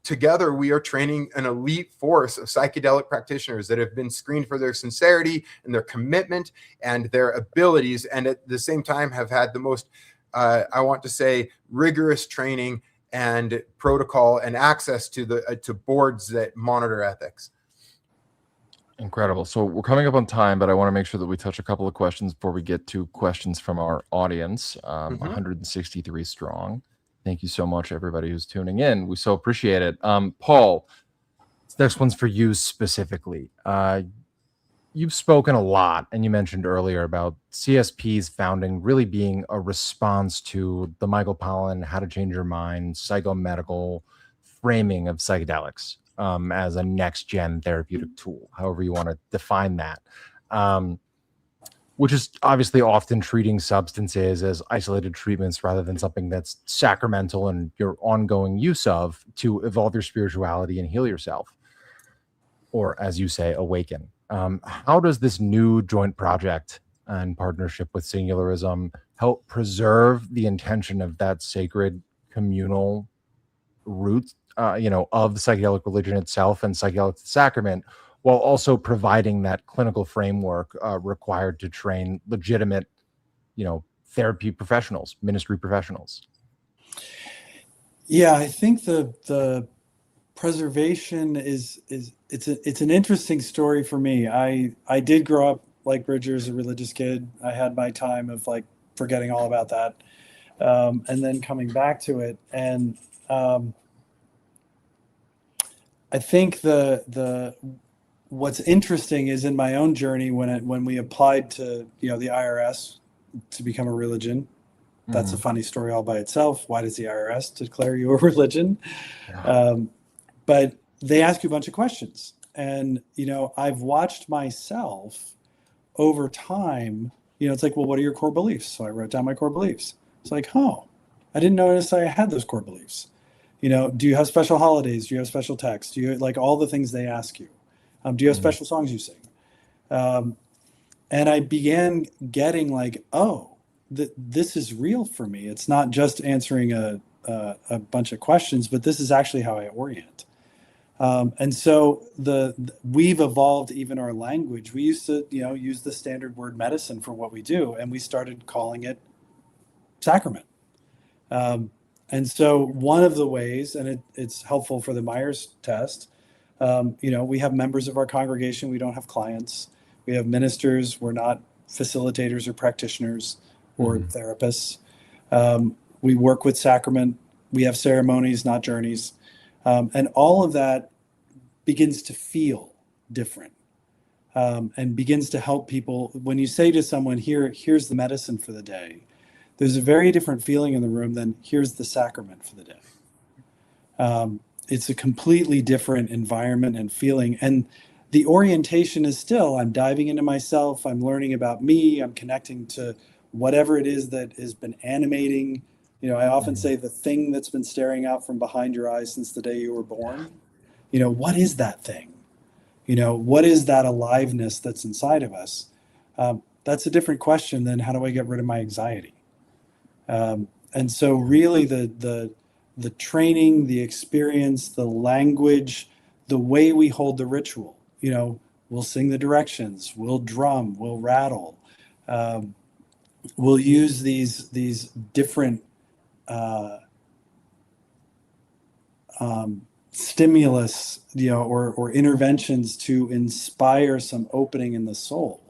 together we are training an elite force of psychedelic practitioners that have been screened for their sincerity and their commitment and their abilities, and at the same time have had the most, I want to say, rigorous training and protocol and access to to boards that monitor ethics. Incredible. So we're coming up on time, but I want to make sure that we touch a couple of questions before we get to questions from our audience. 163 strong. Thank you so much, everybody who's tuning in. We so appreciate it. Paul, this next one's for you specifically. You've spoken a lot, and you mentioned earlier about CSP's founding really being a response to the Michael Pollan How to Change Your Mind psychomedical framing of psychedelics as a next-gen therapeutic tool, however you want to define that, which is obviously often treating substances as isolated treatments rather than something that's sacramental and your ongoing use of to evolve your spirituality and heal yourself, or, as you say, awaken. How does this new joint project and partnership with Singularism help preserve the intention of that sacred communal root, of psychedelic religion itself and psychedelic sacrament, while also providing that clinical framework required to train legitimate, therapy professionals, ministry professionals? Yeah, I think the preservation it's an interesting story for me. I did grow up like Bridger as a religious kid. I had my time of like forgetting all about that, and then coming back to it. And I think the what's interesting is in my own journey when we applied to the IRS to become a religion. That's a funny story all by itself. Why does the IRS declare you a religion? Yeah. But they ask you a bunch of questions. And, I've watched myself over time, it's like, well, what are your core beliefs? So I wrote down my core beliefs. It's like, I didn't notice I had those core beliefs. Do you have special holidays? Do you have special texts? Do you like all the things they ask you? Do you have special songs you sing? And I began getting like, this is real for me. It's not just answering a bunch of questions, but this is actually how I orient. And so we've evolved even our language. We used to, use the standard word medicine for what we do, and we started calling it sacrament. And so one of the ways, and it's helpful for the Myers test, we have members of our congregation. We don't have clients. We have ministers. We're not facilitators or practitioners or therapists. We work with sacrament. We have ceremonies, not journeys. And all of that begins to feel different and begins to help people. When you say to someone, here's the medicine for the day, there's a very different feeling in the room than here's the sacrament for the day. It's a completely different environment and feeling. And the orientation is still, I'm diving into myself. I'm learning about me. I'm connecting to whatever it is that has been animating. I often say the thing that's been staring out from behind your eyes since the day you were born. What is that thing? What is that aliveness that's inside of us? That's a different question than how do I get rid of my anxiety? And so really the training, the experience, the language, the way we hold the ritual, we'll sing the directions, we'll drum, we'll rattle, we'll use these different stimulus, or interventions to inspire some opening in the soul.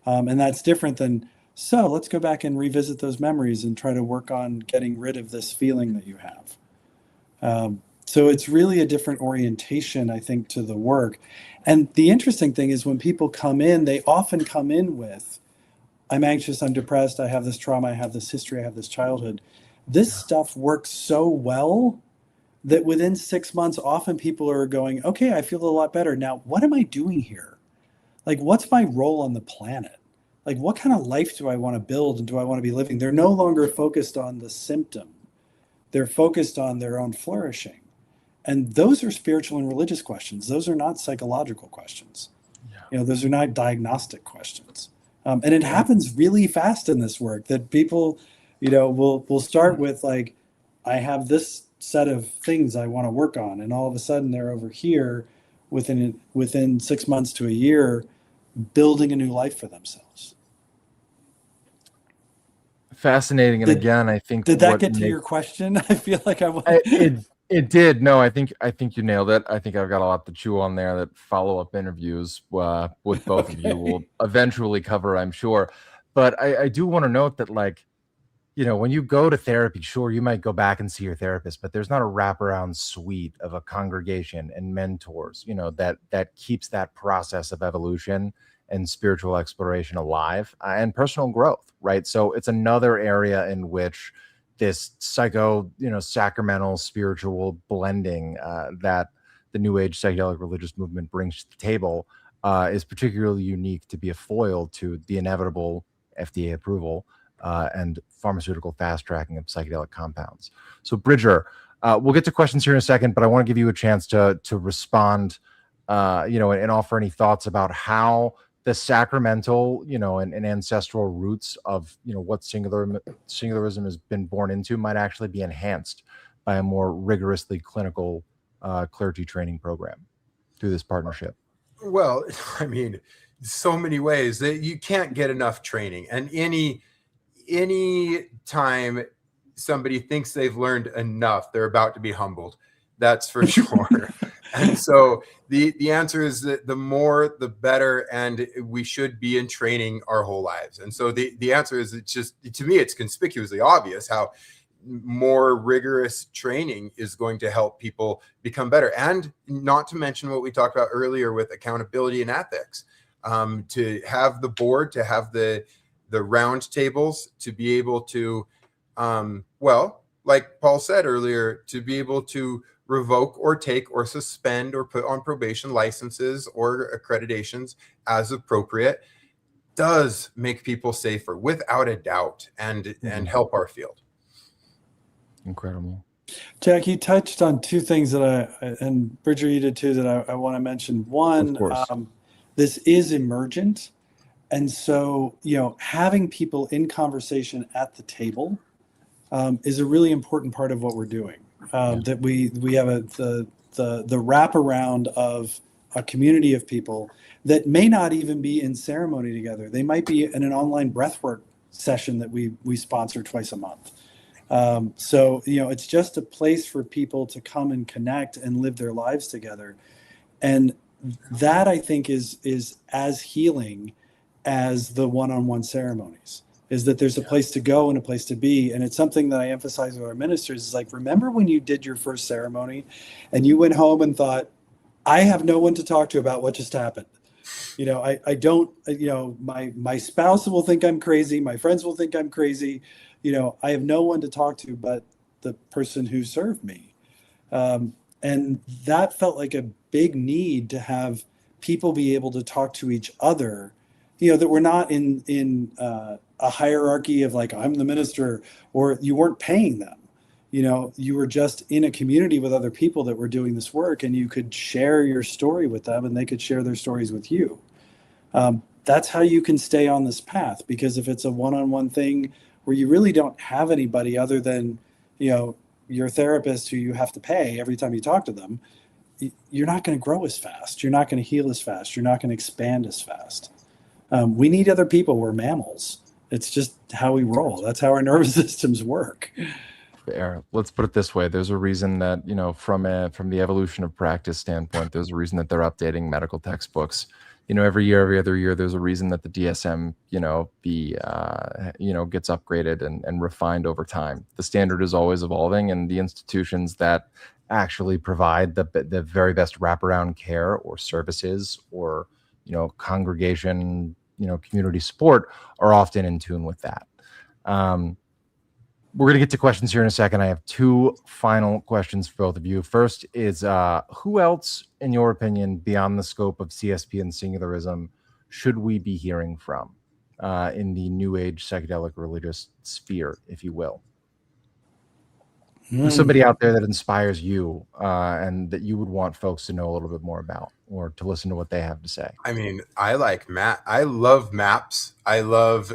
And that's different than, so let's go back and revisit those memories and try to work on getting rid of this feeling that you have. So it's really a different orientation, I think, to the work. And the interesting thing is when people come in, they often come in with, I'm anxious, I'm depressed, I have this trauma, I have this history, I have this childhood. This stuff works so well that within 6 months, often people are going, okay, I feel a lot better. Now, what am I doing here? Like, what's my role on the planet? Like, what kind of life do I want to build and do I want to be living? They're no longer focused on the symptom. They're focused on their own flourishing. And those are spiritual and religious questions. Those are not psychological questions. Yeah. Those are not diagnostic questions. And it happens really fast in this work that people, will start with like, I have this set of things I want to work on. And all of a sudden they're over here within 6 months to a year, building a new life for themselves. Fascinating. And again, I think did that get to your question? I feel like it did. No, I think you nailed it. I think I've got a lot to chew on there that follow-up interviews with both of you will eventually cover, I'm sure. But I do want to note that, like, when you go to therapy, sure, you might go back and see your therapist, but there's not a wraparound suite of a congregation and mentors, that keeps that process of evolution and spiritual exploration alive, and personal growth, right? So it's another area in which this sacramental spiritual blending that the New Age psychedelic religious movement brings to the table is particularly unique to be a foil to the inevitable FDA approval and pharmaceutical fast tracking of psychedelic compounds. So Bridger, we'll get to questions here in a second, but I want to give you a chance to respond, and offer any thoughts about how the sacramental, and ancestral roots of, what singularism has been born into might actually be enhanced by a more rigorously clinical clergy training program through this partnership. Well, I mean, so many ways that you can't get enough training, and any time somebody thinks they've learned enough, they're about to be humbled. That's for sure. And so the answer is that the more, the better, and we should be in training our whole lives. And so the answer is, it's just, to me, it's conspicuously obvious how more rigorous training is going to help people become better. And not to mention what we talked about earlier with accountability and ethics, to have the board, to have the round tables, to be able to, like Paul said earlier, to be able to revoke or take or suspend or put on probation licenses or accreditations as appropriate, does make people safer without a doubt, and help our field. Incredible. Jack, you touched on two things that and Bridger, you did too, that I want to mention. One, this is emergent. And so, having people in conversation at the table is a really important part of what we're doing. That we have the wraparound of a community of people that may not even be in ceremony together. They might be in an online breathwork session that we sponsor twice a month. So it's just a place for people to come and connect and live their lives together. And that, I think, is as healing as the one-on-one ceremonies, is that there's a place to go and a place to be. And it's something that I emphasize with our ministers, is like, remember when you did your first ceremony and you went home and thought, I have no one to talk to about what just happened. I don't, my spouse will think I'm crazy. My friends will think I'm crazy. I have no one to talk to but the person who served me. And that felt like a big need to have people be able to talk to each other, that we're not in a hierarchy of like, I'm the minister, or you weren't paying them. You were just in a community with other people that were doing this work, and you could share your story with them and they could share their stories with you. That's how you can stay on this path, because if it's a one-on-one thing where you really don't have anybody other than, your therapist who you have to pay every time you talk to them, you're not going to grow as fast. You're not going to heal as fast. You're not going to expand as fast. We need other people. We're mammals. It's just how we roll. That's how our nervous systems work. Fair. Let's put it this way. There's a reason that, from the evolution of practice standpoint, there's a reason that they're updating medical textbooks. Every year, every other year, there's a reason that the DSM, gets upgraded and refined over time. The standard is always evolving, and the institutions that actually provide the very best wraparound care or services or, congregation, community support are often in tune with that. We're going to get to questions here in a second. I have two final questions for both of you. First is, who else, in your opinion, beyond the scope of CSP and Singularism, should we be hearing from in the New Age psychedelic religious sphere, if you will? Who's somebody out there that inspires you and that you would want folks to know a little bit more about or to listen to what they have to say? I mean, I love maps. I love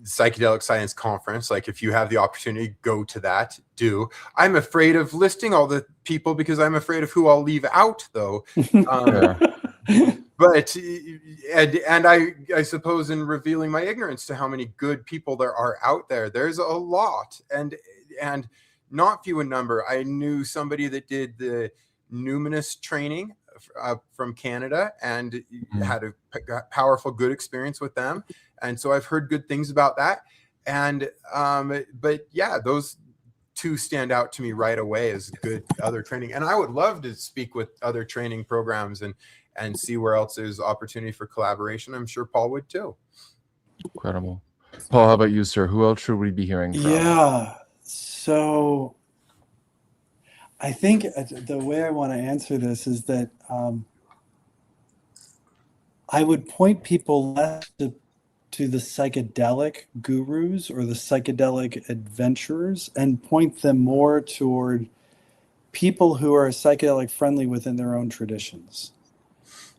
Psychedelic Science Conference. Like, if you have the opportunity, go to that. I'm afraid of listing all the people because I'm afraid of who I'll leave out, though. But and I suppose in revealing my ignorance to how many good people there are out there, there's a lot, and not few in number. I knew somebody that did the numinous training from Canada and had a powerful, good experience with them. And so I've heard good things about that. And, but yeah, those two stand out to me right away as good other training. And I would love to speak with other training programs and see where else there's opportunity for collaboration. I'm sure Paul would too. Incredible. Paul, how about you, sir? Who else should we be hearing from? Yeah. So I think the way I want to answer this is that I would point people less to the psychedelic gurus or the psychedelic adventurers and point them more toward people who are psychedelic friendly within their own traditions.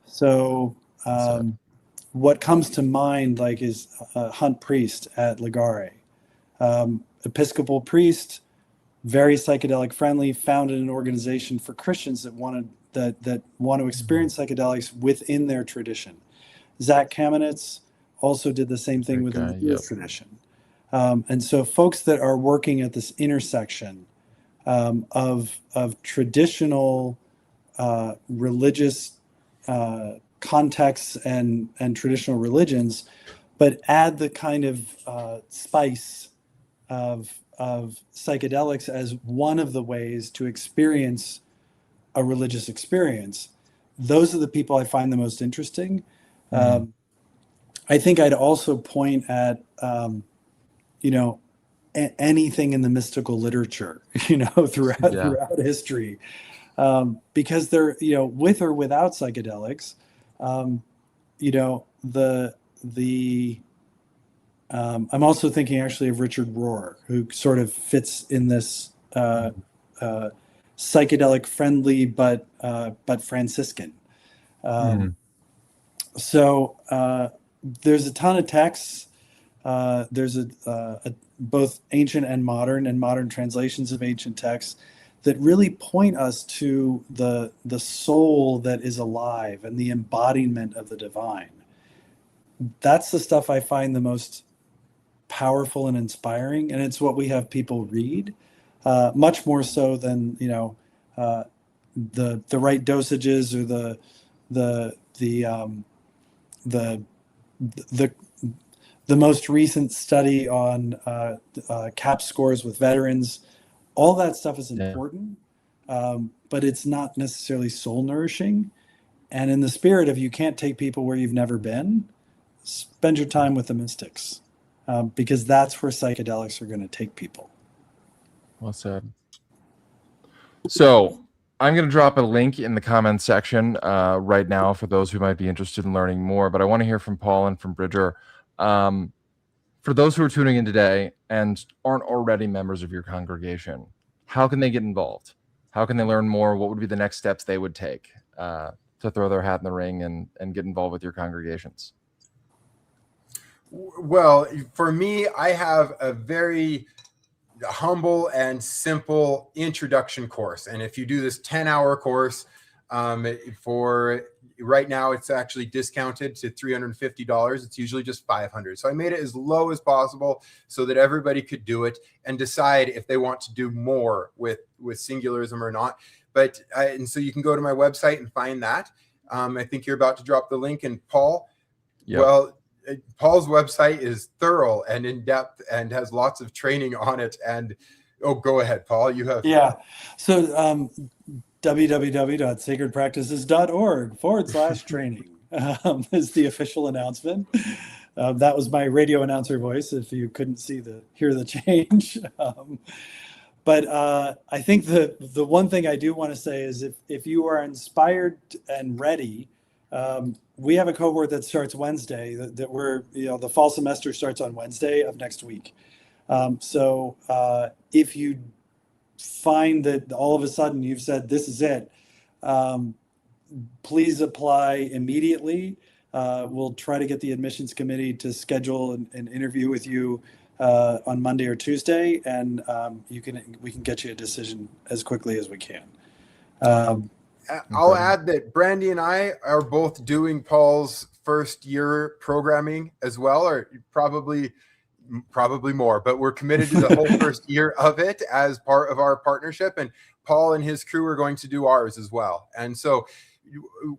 So what comes to mind is Hunt Priest at Ligare. Episcopal priest, very psychedelic friendly, founded an organization for Christians that want to experience psychedelics within their tradition. Zach Kamenetz also did the same thing within the Jewish tradition. And so folks that are working at this intersection of traditional religious contexts and traditional religions, but add the kind of spice of psychedelics as one of the ways to experience a religious experience. Those are the people I find the most interesting. I think I'd also point at, anything in the mystical literature, throughout history, because they're, with or without psychedelics, I'm also thinking actually of Richard Rohr, who sort of fits in this psychedelic friendly but Franciscan. So there's a ton of texts. There's both ancient and modern translations of ancient texts that really point us to the soul that is alive and the embodiment of the divine. That's the stuff I find the most powerful and inspiring, and it's what we have people read, much more so than the right dosages or the most recent study on CAP scores with veterans. All that stuff is important, but it's not necessarily soul nourishing. And in the spirit of you can't take people where you've never been, spend your time with the mystics, because that's where psychedelics are going to take people. Well said. So I'm going to drop a link in the comments section right now for those who might be interested in learning more, but I want to hear from Paul and from Bridger. For those who are tuning in today and aren't already members of your congregation, how can they get involved? How can they learn more? What would be the next steps they would take to throw their hat in the ring and get involved with your congregations? Well, for me, I have a very humble and simple introduction course. And if you do this 10-hour course, for right now, it's actually discounted to $350. It's usually just $500. So I made it as low as possible so that everybody could do it and decide if they want to do more with Singularism or not. But and so you can go to my website and find that. I think you're about to drop the link. And Paul, well, Paul's website is thorough and in depth and has lots of training on it. And go ahead, Paul. You have So www.sacredpractices.org/training is the official announcement. That was my radio announcer voice, if you couldn't hear the change. But I think the one thing I do want to say is if you are inspired and ready, we have a cohort that starts Wednesday that we're, the fall semester starts on Wednesday of next week. So if you find that all of a sudden you've said, this is it, please apply immediately. We'll try to get the admissions committee to schedule an interview with you on Monday or Tuesday, and we can get you a decision as quickly as we can. I'll add that Brandy and I are both doing Paul's first year programming as well, or probably more, but we're committed to the whole first year of it as part of our partnership. And Paul and his crew are going to do ours as well. And so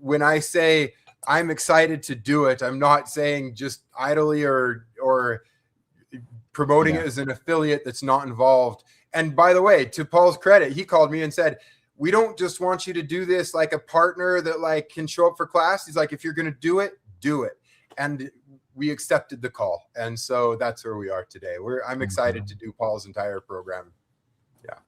when I say I'm excited to do it, I'm not saying just idly or promoting it as an affiliate that's not involved. And by the way, to Paul's credit, he called me and said, we don't just want you to do this like a partner that like can show up for class. He's like, if you're going to do it, do it. And we accepted the call. And so that's where we are today. I'm excited to do Paul's entire program. Yeah.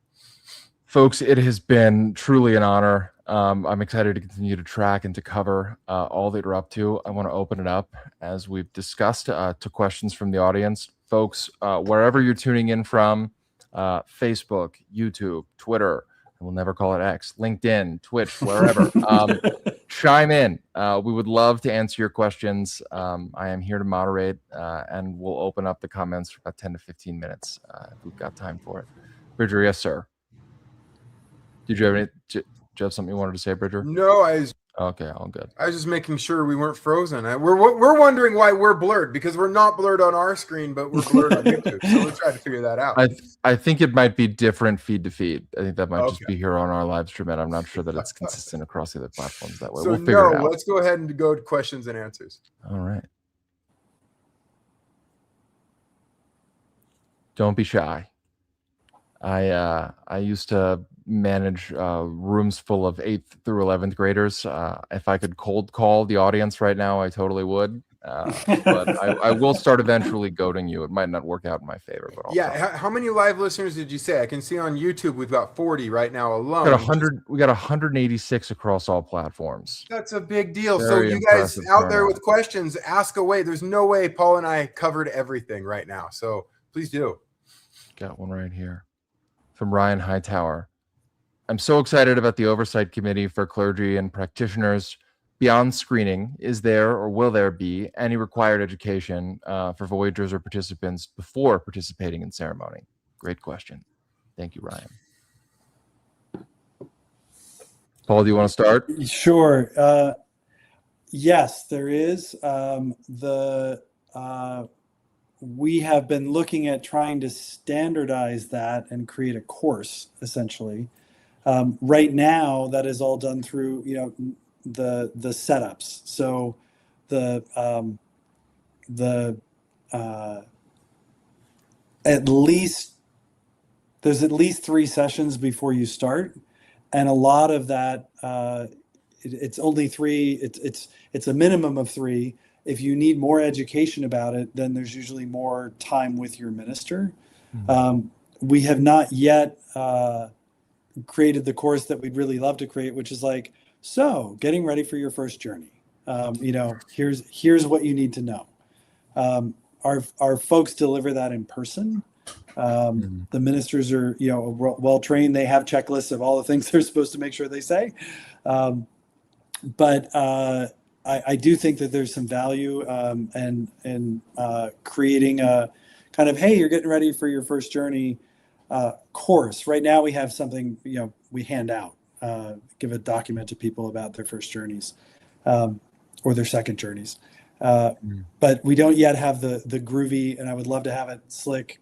Folks, it has been truly an honor. I'm excited to continue to track and to cover all that you're up to. I want to open it up, as we've discussed, to questions from the audience. Folks, wherever you're tuning in from, Facebook, YouTube, Twitter, we'll never call it X, LinkedIn, Twitch, wherever. Chime in. We would love to answer your questions. I am here to moderate, and we'll open up the comments for about 10 to 15 minutes if we've got time for it. Bridger, yes, sir. Did you have something you wanted to say, Bridger? No, Okay, all good. I was just making sure we weren't frozen. We're wondering why we're blurred, because we're not blurred on our screen, but we're blurred on YouTube. So we'll try to figure that out. I think it might be different feed to feed. I think that might just be here on our live stream, and I'm not sure that it's consistent across the other platforms that way. So we'll figure it out. Let's go ahead and go to questions and answers. All right. Don't be shy. I used to manage rooms full of 8th through 11th graders. If I could cold call the audience right now, I totally would. But I will start eventually goading you. It might not work out in my favor, but how many live listeners did you say? I can see on YouTube we've got 40 right now alone. We got 186 across all platforms. That's a big deal. Very so you guys out there turnout. with questions, ask away. There's no way Paul and I covered everything right now, so please do. Got one right here from Ryan Hightower. I'm so excited about the Oversight Committee for Clergy and Practitioners. Beyond screening, is there or will there be any required education for voyagers or participants before participating in ceremony? Great question. Thank you, Ryan. Paul, do you want to start? Sure. Yes, there is. We have been looking at trying to standardize that and create a course, essentially. Right now, that is all done through, the setups. So there's at least 3 sessions before you start, and a lot of that it's only 3. It's a minimum of 3. If you need more education about it, then there's usually more time with your minister. Mm-hmm. We have not yet created the course that we'd really love to create, which is like, so getting ready for your first journey. Here's what you need to know. Our folks deliver that in person. The ministers are, well trained. They have checklists of all the things they're supposed to make sure they say. But I do think that there's some value in creating a kind of, hey, you're getting ready for your first journey course. Right now we have something, we hand out, give a document to people about their first journeys or their second journeys. But we don't yet have the groovy, and I would love to have it slick,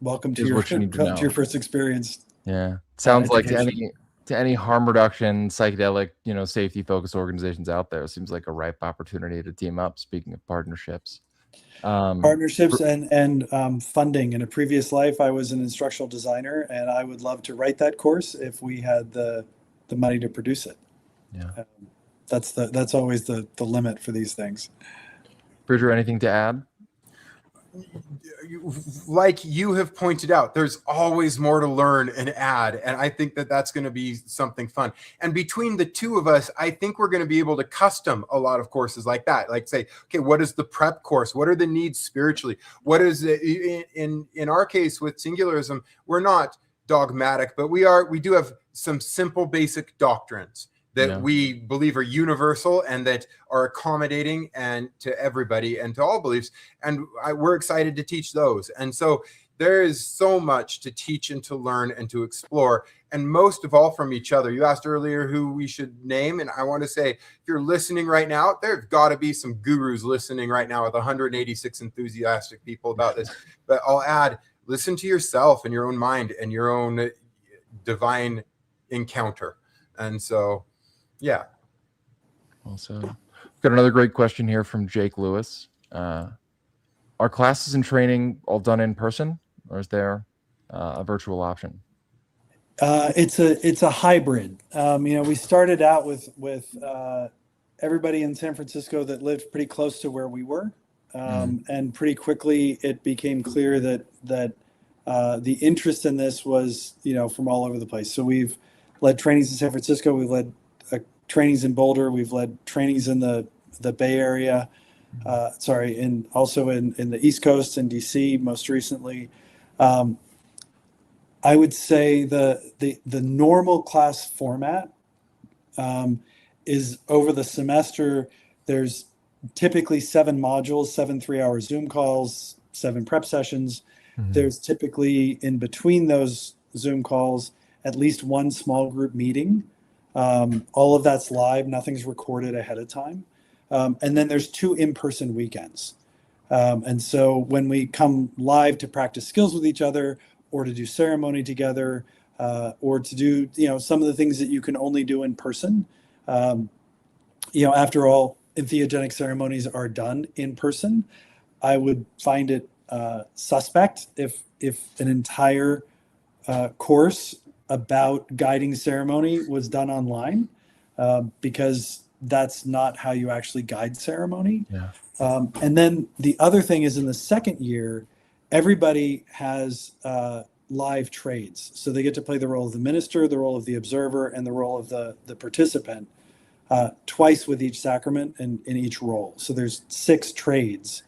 welcome to your first experience. Yeah. Sounds like to any harm reduction, psychedelic, safety focused organizations out there, it seems like a ripe opportunity to team up. Speaking of partnerships. Partnerships and funding. In a previous life, I was an instructional designer, and I would love to write that course if we had the money to produce it. Yeah, that's always the limit for these things. Bridger, anything to add? Like you have pointed out, there's always more to learn and add, and I think that that's going to be something fun. And between the two of us, I think we're going to be able to custom a lot of courses like that. Like say, okay, what is the prep course? What are the needs spiritually? What is it in our case with Singularism? We're not dogmatic, but we do have some simple basic doctrines that we believe are universal and that are accommodating and to everybody and to all beliefs. And we're excited to teach those. And so there is so much to teach and to learn and to explore, and most of all from each other. You asked earlier who we should name, and I want to say, if you're listening right now, there's got to be some gurus listening right now with 186 enthusiastic people about this. But I'll add, listen to yourself and your own mind and your own divine encounter. And so, yeah. Also, we've got another great question here from Jake Lewis. Are classes and training all done in person, or is there a virtual option? It's a hybrid. We started out with everybody in San Francisco that lived pretty close to where we were, and pretty quickly it became clear that the interest in this was from all over the place. So we've led trainings in San Francisco, we've led trainings in Boulder, we've led trainings in the Bay Area, and also in the East Coast and DC most recently. I would say the normal class format is over the semester. There's typically 7 modules, 7 3-hour Zoom calls, 7 prep sessions. There's typically in between those Zoom calls at least 1 small group meeting. All of that's live, nothing's recorded ahead of time. And then there's 2 in-person weekends. And so when we come live to practice skills with each other, or to do ceremony together, or to do some of the things that you can only do in person. After all, entheogenic ceremonies are done in person. I would find it suspect if an entire course about guiding ceremony was done online, because that's not how you actually guide ceremony. And then the other thing is, in the second year, everybody has live trades. So they get to play the role of the minister, the role of the observer, and the role of the participant twice with each sacrament and in each role. So there's 6 trades,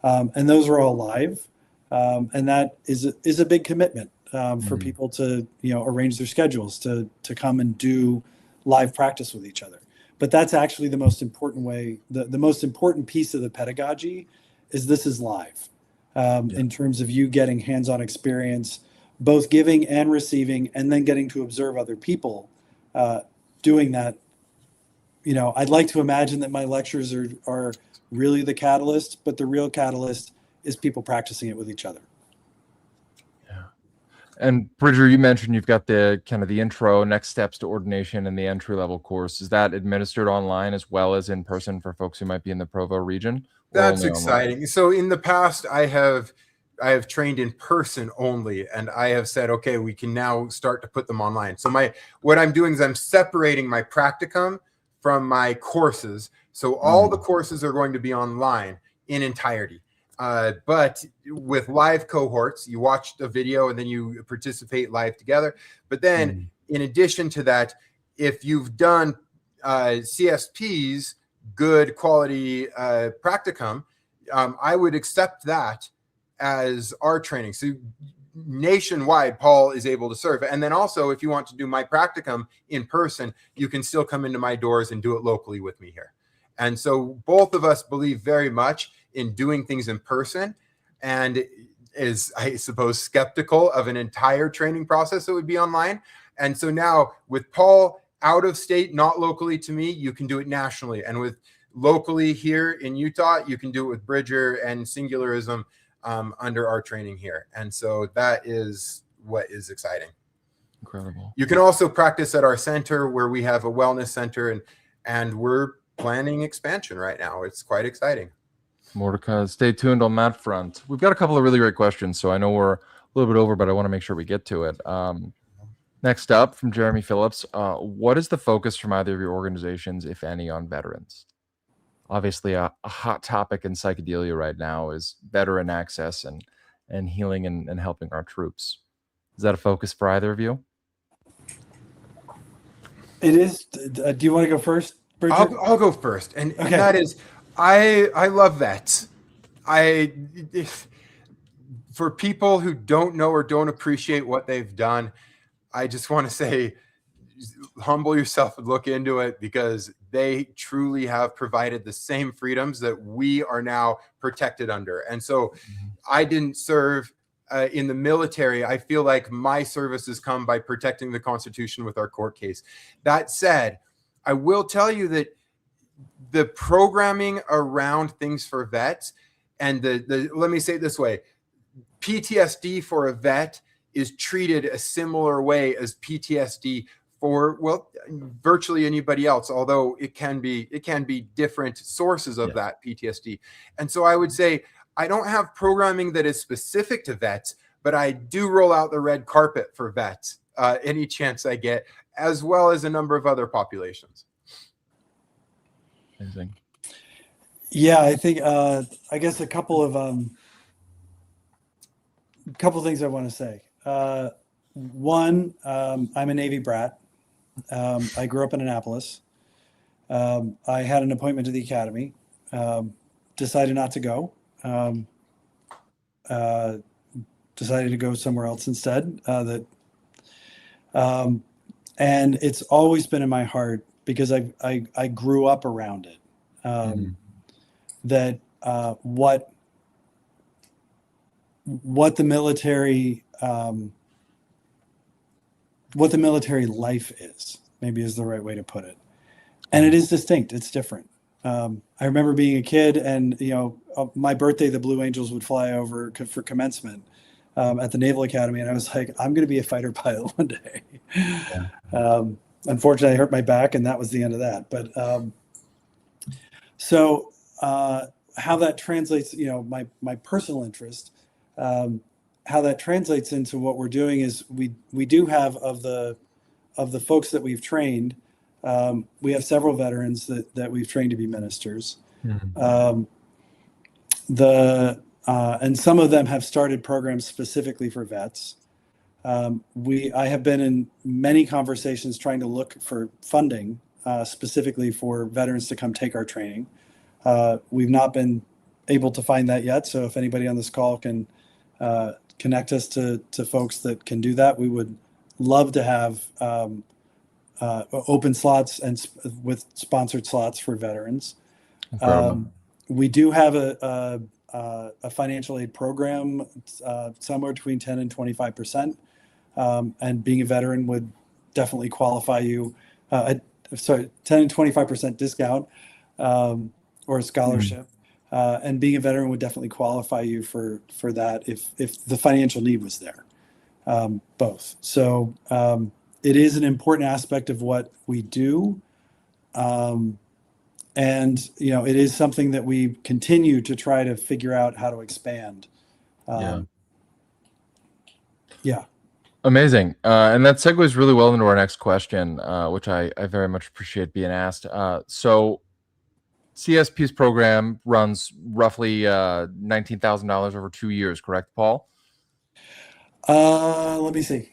and those are all live. And that is a big commitment for people to arrange their schedules to come and do live practice with each other. But that's actually the most important way. The most important piece of the pedagogy is this is live. In terms of you getting hands-on experience, both giving and receiving, and then getting to observe other people doing that. I'd like to imagine that my lectures are really the catalyst, but the real catalyst is people practicing it with each other. Yeah. And Bridger, you mentioned you've got the kind of the intro, next steps to ordination, and the entry-level course. Is that administered online as well as in person for folks who might be in the Provo region? That's exciting. Online? So in the past, I have trained in person only, and I have said, okay, we can now start to put them online. So what I'm doing is I'm separating my practicum from my courses. So all the courses are going to be online in entirety. But with live cohorts, you watch the video and then you participate live together. But then in addition to that, if you've done CSPs, good quality practicum, I would accept that as our training. So nationwide, Paul is able to serve. And then also, if you want to do my practicum in person, you can still come into my doors and do it locally with me here. And so both of us believe very much in doing things in person, and is, I suppose, skeptical of an entire training process that would be online. And so now with Paul out of state, not locally to me, you can do it nationally. And with locally here in Utah, you can do it with Bridger and Singularism under our training here. And so that is what is exciting. Incredible. You can also practice at our center, where we have a wellness center, and we're planning expansion right now. It's quite exciting. More to come. Stay tuned on that front. We've got a couple of really great questions, so I know we're a little bit over, but I want to make sure we get to it. Next up from Jeremy Phillips, what is the focus from either of your organizations, if any, on veterans? Obviously, a hot topic in psychedelia right now is veteran access and healing and helping our troops. Is that a focus for either of you? It is. Do you want to go first, Bridger? I'll go first, and that is, I love vets. for people who don't know or don't appreciate what they've done, I just want to say, humble yourself and look into it, because they truly have provided the same freedoms that we are now protected under. And so I didn't serve in the military. I feel like my service has come by protecting the Constitution with our court case. That said, I will tell you that the programming around things for vets, and the let me say it this way, PTSD for a vet is treated a similar way as PTSD for, well, virtually anybody else, although it can be different sources of that PTSD. And so I would say I don't have programming that is specific to vets, but I do roll out the red carpet for vets any chance I get, as well as a number of other populations. Amazing. Yeah, I think I guess a couple of things I want to say. One, I'm a Navy brat. I grew up in Annapolis. I had an appointment to the academy, decided not to go, decided to go somewhere else instead. And it's always been in my heart, because I grew up around it, that what the military life is, maybe is the right way to put it. And it is distinct. It's different. I remember being a kid, and my birthday, the Blue Angels would fly over for commencement at the Naval Academy, and I was like, I'm going to be a fighter pilot one day. Yeah. Unfortunately, I hurt my back, and that was the end of that. But so how that translates, my personal interest, how that translates into what we're doing is we do have of the folks that we've trained. We have several veterans that we've trained to be ministers. And some of them have started programs specifically for vets. I have been in many conversations trying to look for funding specifically for veterans to come take our training. We've not been able to find that yet. So if anybody on this call can connect us to folks that can do that, we would love to have open slots and with sponsored slots for veterans. We do have a financial aid program somewhere between 10 and 25%. And being a veteran would definitely qualify you. 10 and 25% discount or a scholarship. And being a veteran would definitely qualify you for that if the financial need was there. Both. So it is an important aspect of what we do. And it is something that we continue to try to figure out how to expand. Yeah. Amazing. And that segues really well into our next question, which I very much appreciate being asked. So CSP's program runs roughly $19,000 over 2 years, correct, Paul? Let me see.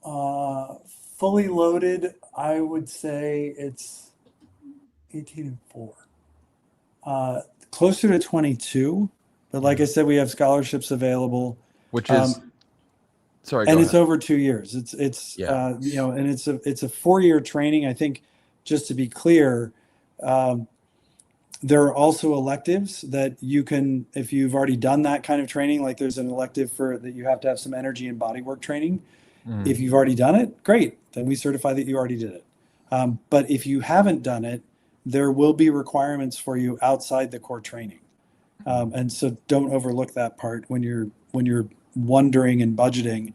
Fully loaded, I would say it's 18 and 4. Closer to 22, but like I said, we have scholarships available. Which is sorry, and it's over 2 years. It's and it's a 4-year training. I think, just to be clear, there are also electives that you can, if you've already done that kind of training, like there's an elective that you have to have some energy and bodywork training. If you've already done it, great. Then we certify that you already did it. But if you haven't done it, there will be requirements for you outside the core training. And so don't overlook that part when you're wondering and budgeting,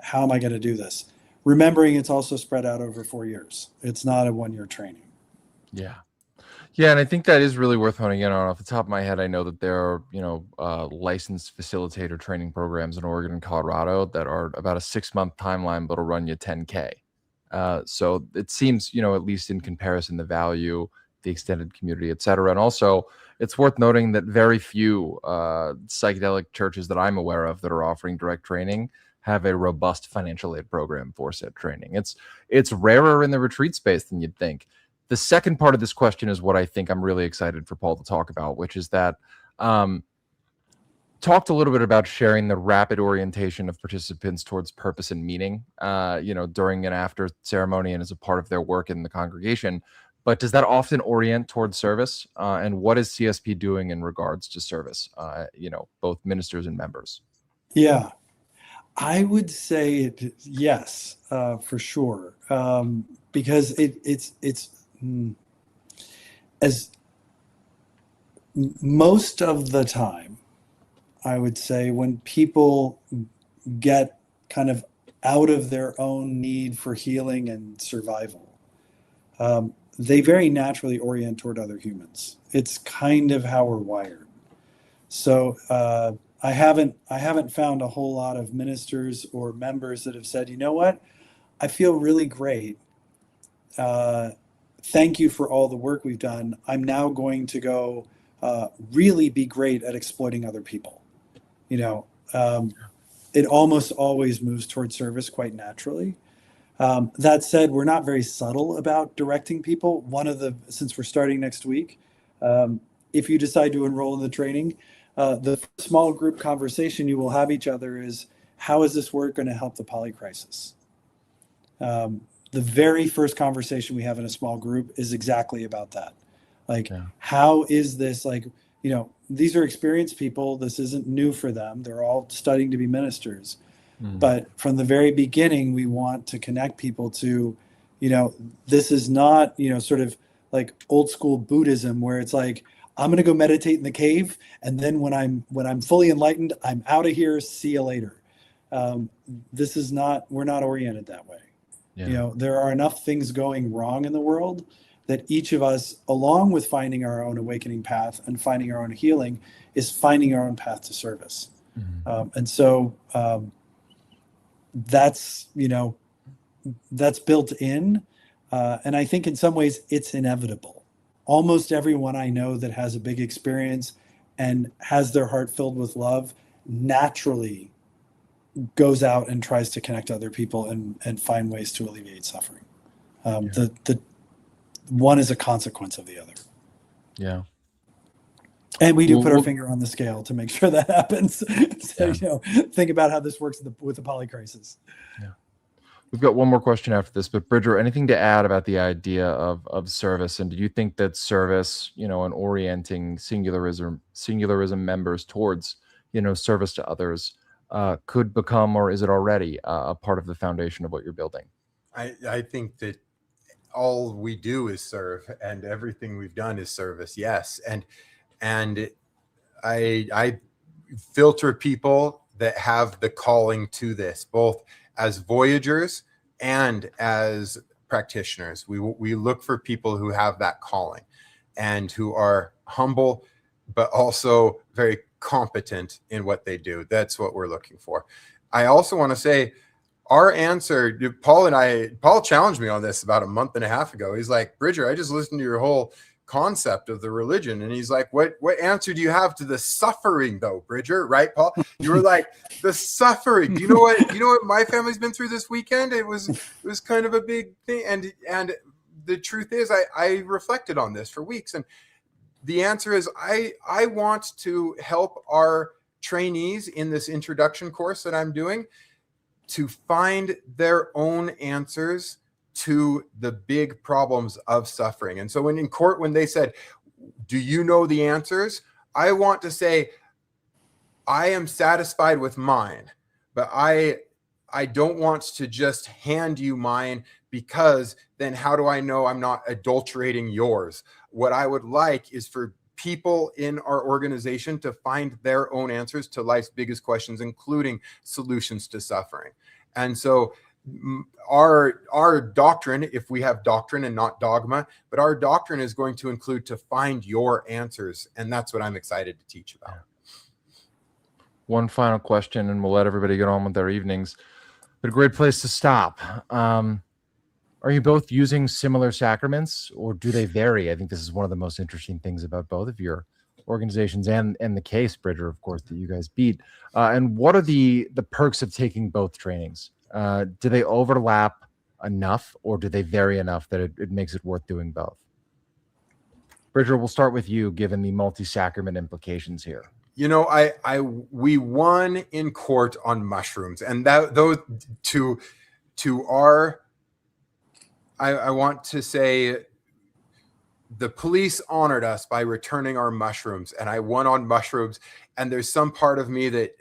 how am I going to do this? Remembering it's also spread out over 4 years. It's not a 1-year training. Yeah. Yeah, and I think that is really worth honing in on. Off the top of my head, I know that there are, licensed facilitator training programs in Oregon and Colorado that are about a 6-month timeline, but will run you 10K. So it seems, at least in comparison, the value, the extended community, et cetera. And also, it's worth noting that very few psychedelic churches that I'm aware of that are offering direct training have a robust financial aid program for said training. It's rarer in the retreat space than you'd think. The second part of this question is what I think I'm really excited for Paul to talk about, which is that talked a little bit about sharing the rapid orientation of participants towards purpose and meaning, during and after ceremony and as a part of their work in the congregation. But does that often orient towards service? And what is CSP doing in regards to service, both ministers and members? Yeah, I would say yes, for sure, because it's as most of the time, I would say when people get kind of out of their own need for healing and survival, they very naturally orient toward other humans. It's kind of how we're wired. So I haven't found a whole lot of ministers or members that have said, you know what, I feel really great. Thank you for all the work we've done. I'm now going to go really be great at exploiting other people. It almost always moves towards service quite naturally. That said, we're not very subtle about directing people. Since we're starting next week, if you decide to enroll in the training, the small group conversation you will have each other is, how is this work going to help the polycrisis? The very first conversation we have in a small group is exactly about that. How is this, these are experienced people. This isn't new for them. They're all studying to be ministers. But from the very beginning, we want to connect people to, this is not, sort of like old school Buddhism where it's like, I'm going to go meditate in the cave. And then when I'm fully enlightened, I'm out of here. See you later. We're not oriented that way. Yeah. There are enough things going wrong in the world that each of us, along with finding our own awakening path and finding our own healing, is finding our own path to service. And so that's built in. And I think in some ways it's inevitable. Almost everyone I know that has a big experience and has their heart filled with love naturally goes out and tries to connect other people and find ways to alleviate suffering. The one is a consequence of the other. Yeah. And we do put our finger on the scale to make sure that happens. So, think about how this works with the polycrisis. Yeah. We've got one more question after this, but Bridger, anything to add about the idea of service? And do you think that service, and orienting singularism members towards, service to others could become, or is it already a part of the foundation of what you're building? I think that all we do is serve, and everything we've done is service. Yes. And I filter people that have the calling to this, both as voyagers and as practitioners. We look for people who have that calling and who are humble, but also very competent in what they do. That's what we're looking for. I also want to say our answer, Paul challenged me on this about a month and a half ago. He's like, Bridger, I just listened to your whole concept of the religion, and he's like, what answer do you have to the suffering though, Bridger? Right, Paul? You were like, the suffering. Do you know what my family's been through this weekend? It was kind of a big thing, and the truth is I reflected on this for weeks, and the answer is I want to help our trainees in this introduction course that I'm doing to find their own answers to the big problems of suffering. And so when in court, when they said, do you know the answers? I want to say, I am satisfied with mine, but I don't want to just hand you mine, because then how do I know I'm not adulterating yours? What I would like is for people in our organization to find their own answers to life's biggest questions, including solutions to suffering. And so our doctrine, if we have doctrine and not dogma, but our doctrine is going to include to find your answers. And that's what I'm excited to teach about. One final question, and we'll let everybody get on with their evenings, but a great place to stop. Are you both using similar sacraments, or do they vary? I think this is one of the most interesting things about both of your organizations and the case, Bridger, of course, that you guys beat. And what are the perks of taking both trainings? Do they overlap enough, or do they vary enough that it makes it worth doing both? Bridger, we'll start with you, given the multi-sacrament implications here. we won in court on mushrooms, and that those to our, I want to say, the police honored us by returning our mushrooms, and I won on mushrooms. And there's some part of me that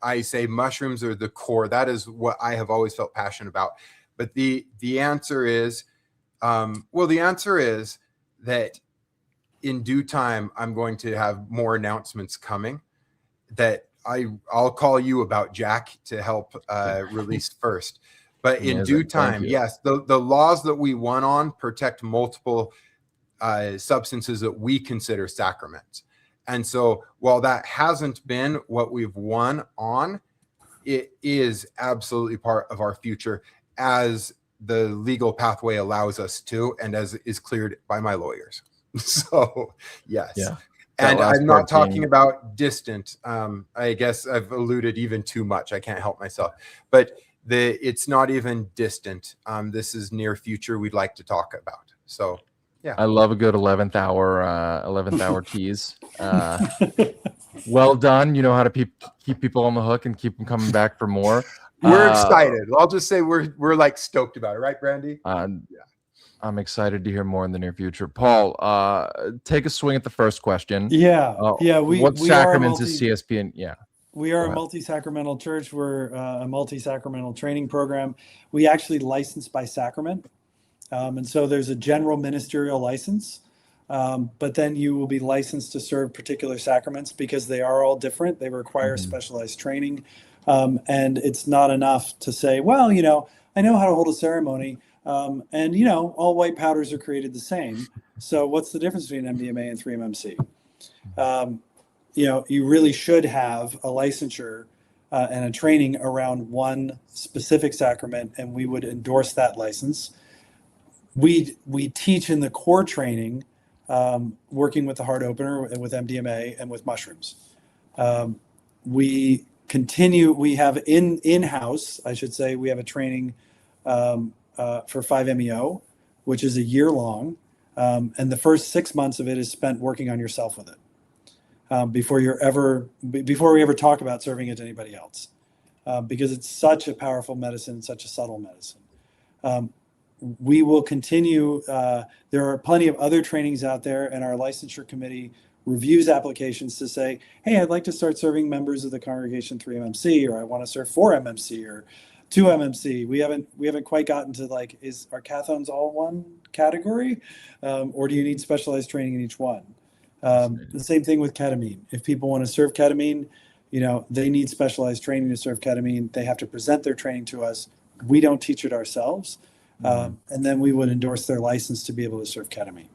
I say mushrooms are the core. That is what I have always felt passionate about. But the answer is, the answer is that in due time, I'm going to have more announcements coming that I'll call you about, Jack, to help release first. But in due time, yes, the laws that we won on protect multiple substances that we consider sacraments. And so while that hasn't been what we've won on, it is absolutely part of our future as the legal pathway allows us to, and as is cleared by my lawyers. So yes. Yeah. And I'm not talking about distant. I guess I've alluded even too much. I can't help myself. But it's not even distant. This is near future we'd like to talk about. So yeah. I love a good 11th hour tease. Well done. You know how to keep people on the hook and keep them coming back for more. We're excited. I'll just say we're like stoked about it, right, Brandy? Yeah. I'm excited to hear more in the near future. Paul, take a swing at the first question. What sacraments is CSP? And we are a multi-sacramental church. We're a multi-sacramental training program. We actually license by sacrament. And so there's a general ministerial license, but then you will be licensed to serve particular sacraments because they are all different. They require specialized training. And it's not enough to say, well, I know how to hold a ceremony. And all white powders are created the same. So what's the difference between MDMA and 3-MMC? You really should have a licensure and a training around one specific sacrament, and we would endorse that license. We teach in the core training, working with the heart opener, with MDMA, and with mushrooms. We have in-house, I should say, we have a training for 5-MeO, which is a year long. And the first 6 months of it is spent working on yourself with it before we ever talk about serving it to anybody else, because it's such a powerful medicine, such a subtle medicine. We will continue. There are plenty of other trainings out there, and our licensure committee reviews applications to say, hey, I'd like to start serving members of the congregation 3-MMC, or I want to serve 4-MMC or 2-MMC. We haven't quite gotten to is our cathones all one category, or do you need specialized training in each one? The same thing with ketamine. If people want to serve ketamine, they need specialized training to serve ketamine. They have to present their training to us. We don't teach it ourselves. And then we would endorse their license to be able to serve ketamine.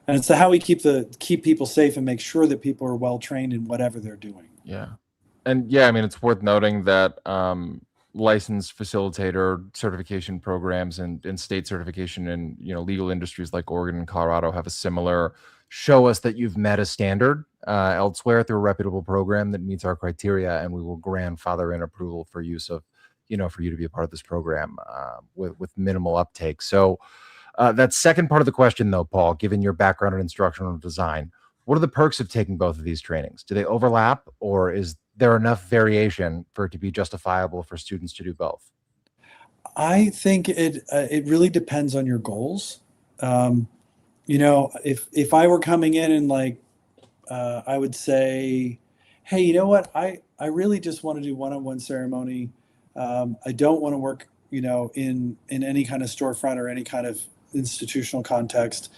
And it's how we keep people safe and make sure that people are well trained in whatever they're doing. Yeah. And it's worth noting that licensed facilitator certification programs and state certification in legal industries like Oregon and Colorado have a similar show us that you've met a standard elsewhere through a reputable program that meets our criteria, and we will grandfather in approval for use of for you to be a part of this program with minimal uptake. So that second part of the question, though, Paul, given your background in instructional design, what are the perks of taking both of these trainings? Do they overlap, or is there enough variation for it to be justifiable for students to do both? I think it really depends on your goals. If I were coming in and I would say, hey, you know what? I really just want to do one-on-one ceremony. I don't want to work, in any kind of storefront or any kind of institutional context.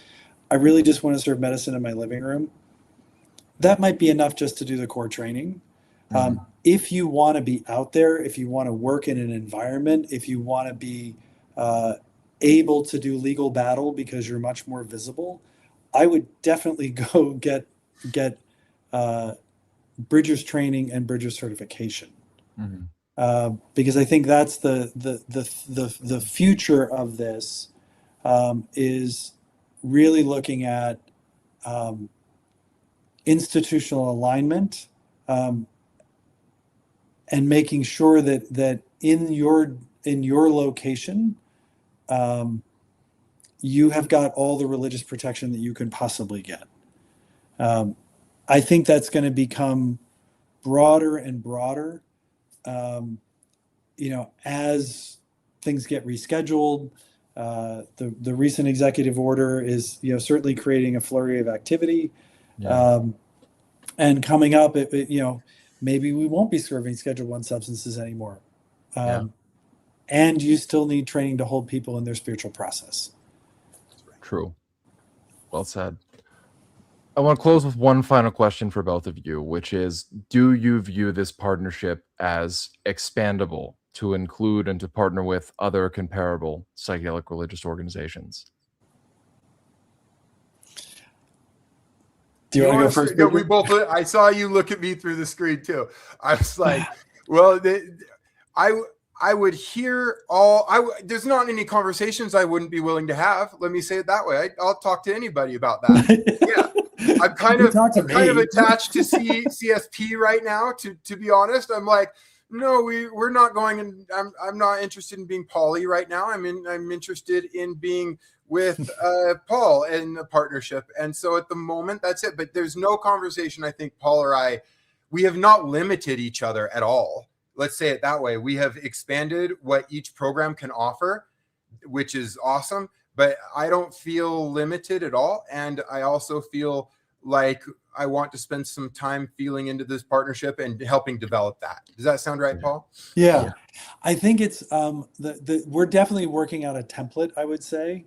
I really just want to serve medicine in my living room. That might be enough just to do the core training. If you want to be out there, if you want to work in an environment, if you want to be able to do legal battle because you're much more visible, I would definitely go get Bridger's training and Bridger's certification. Because I think that's the future of this, is really looking at institutional alignment, and making sure that in your location, you have got all the religious protection that you can possibly get. I think that's going to become broader and broader, as things get rescheduled. The recent executive order is, certainly creating a flurry of activity. Yeah. And coming up, maybe we won't be serving Schedule 1 substances anymore. And you still need training to hold people in their spiritual process. True. Well said. I want to close with one final question for both of you, which is, do you view this partnership as expandable to include and to partner with other comparable psychedelic religious organizations? Do you want to go first? No, we both. I saw you look at me through the screen too. I was like, well, I would hear there's not any conversations I wouldn't be willing to have. Let me say it that way. I'll talk to anybody about that. Yeah. I'm kind of attached to CSP right now. To be honest, I'm like, no, we're not going, and I'm not interested in being poly right now. I'm interested in being with Paul in a partnership, and so at the moment that's it. But there's no conversation. I think Paul or I, we have not limited each other at all. Let's say it that way. We have expanded what each program can offer, which is awesome. But I don't feel limited at all, and I also feel like I want to spend some time feeling into this partnership and helping develop that. Does that sound right, Paul? Yeah. I think it's we're definitely working on a template, I would say,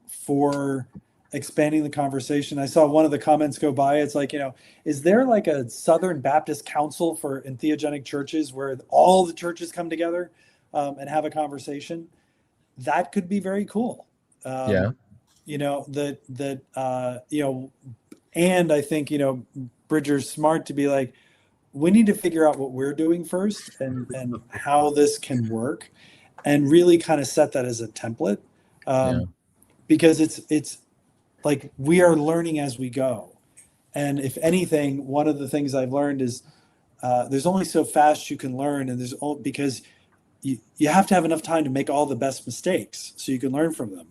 for expanding the conversation. I saw one of the comments go by. It's like, is there like a Southern Baptist Council for entheogenic churches where all the churches come together and have a conversation? That could be very cool. And I think, Bridger's smart to be like, we need to figure out what we're doing first and how this can work, and really kind of set that as a template. Because it's like we are learning as we go. And if anything, one of the things I've learned is there's only so fast you can learn, and because you have to have enough time to make all the best mistakes so you can learn from them.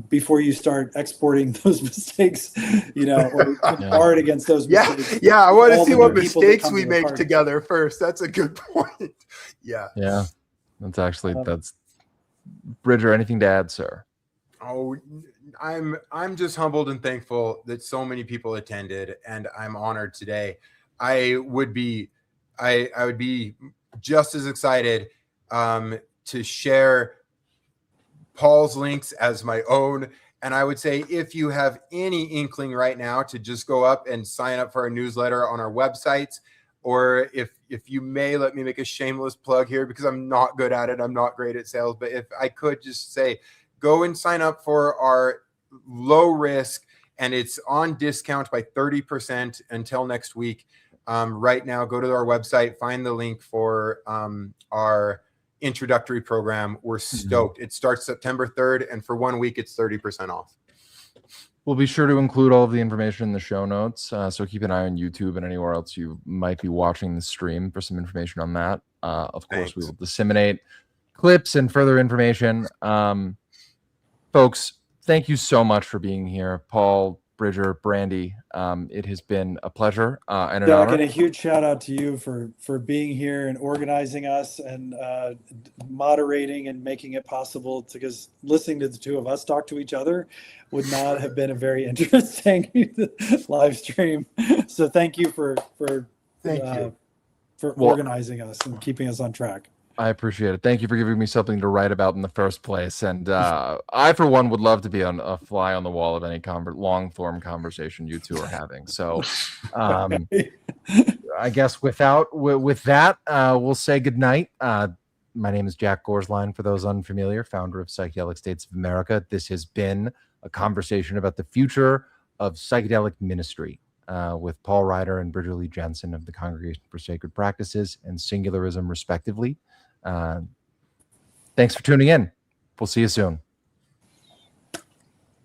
Before you start exporting those mistakes, or guard against those mistakes. Yeah. I want to see what mistakes we make together first. That's a good point. Yeah. That's Bridger. Anything to add, sir? Oh, I'm just humbled and thankful that so many people attended, and I'm honored today. I would be just as excited to share Paul's links as my own. And I would say, if you have any inkling right now to just go up and sign up for our newsletter on our websites, or if you may let me make a shameless plug here, because I'm not good at it. I'm not great at sales, but if I could just say, go and sign up for our low risk, and it's on discount by 30% until next week. Right now, go to our website, find the link for our introductory program. We're stoked. It starts September 3rd, and for 1 week it's 30% off. We'll be sure to include all of the information in the show notes, so keep an eye on YouTube and anywhere else you might be watching the stream for some information on that. Of course, we will disseminate clips and further information. Folks, thank you so much for being here. Paul, Bridger, Brandy, it has been a pleasure and an honor. And a huge shout out to you for being here and organizing us and moderating and making it possible, because listening to the two of us talk to each other would not have been a very interesting live stream. So thank you for organizing us and keeping us on track. I appreciate it. Thank you for giving me something to write about in the first place. And I, for one, would love to be on a fly on the wall of any long form conversation you two are having. So I guess with that, we'll say goodnight. My name is Jack Gorsline, for those unfamiliar, founder of Psychedelic States of America. This has been a conversation about the future of psychedelic ministry with Paul Ryder and Bridger Lee Jensen of the Congregation for Sacred Practices and Singularism, respectively. Thanks for tuning in. We'll see you soon.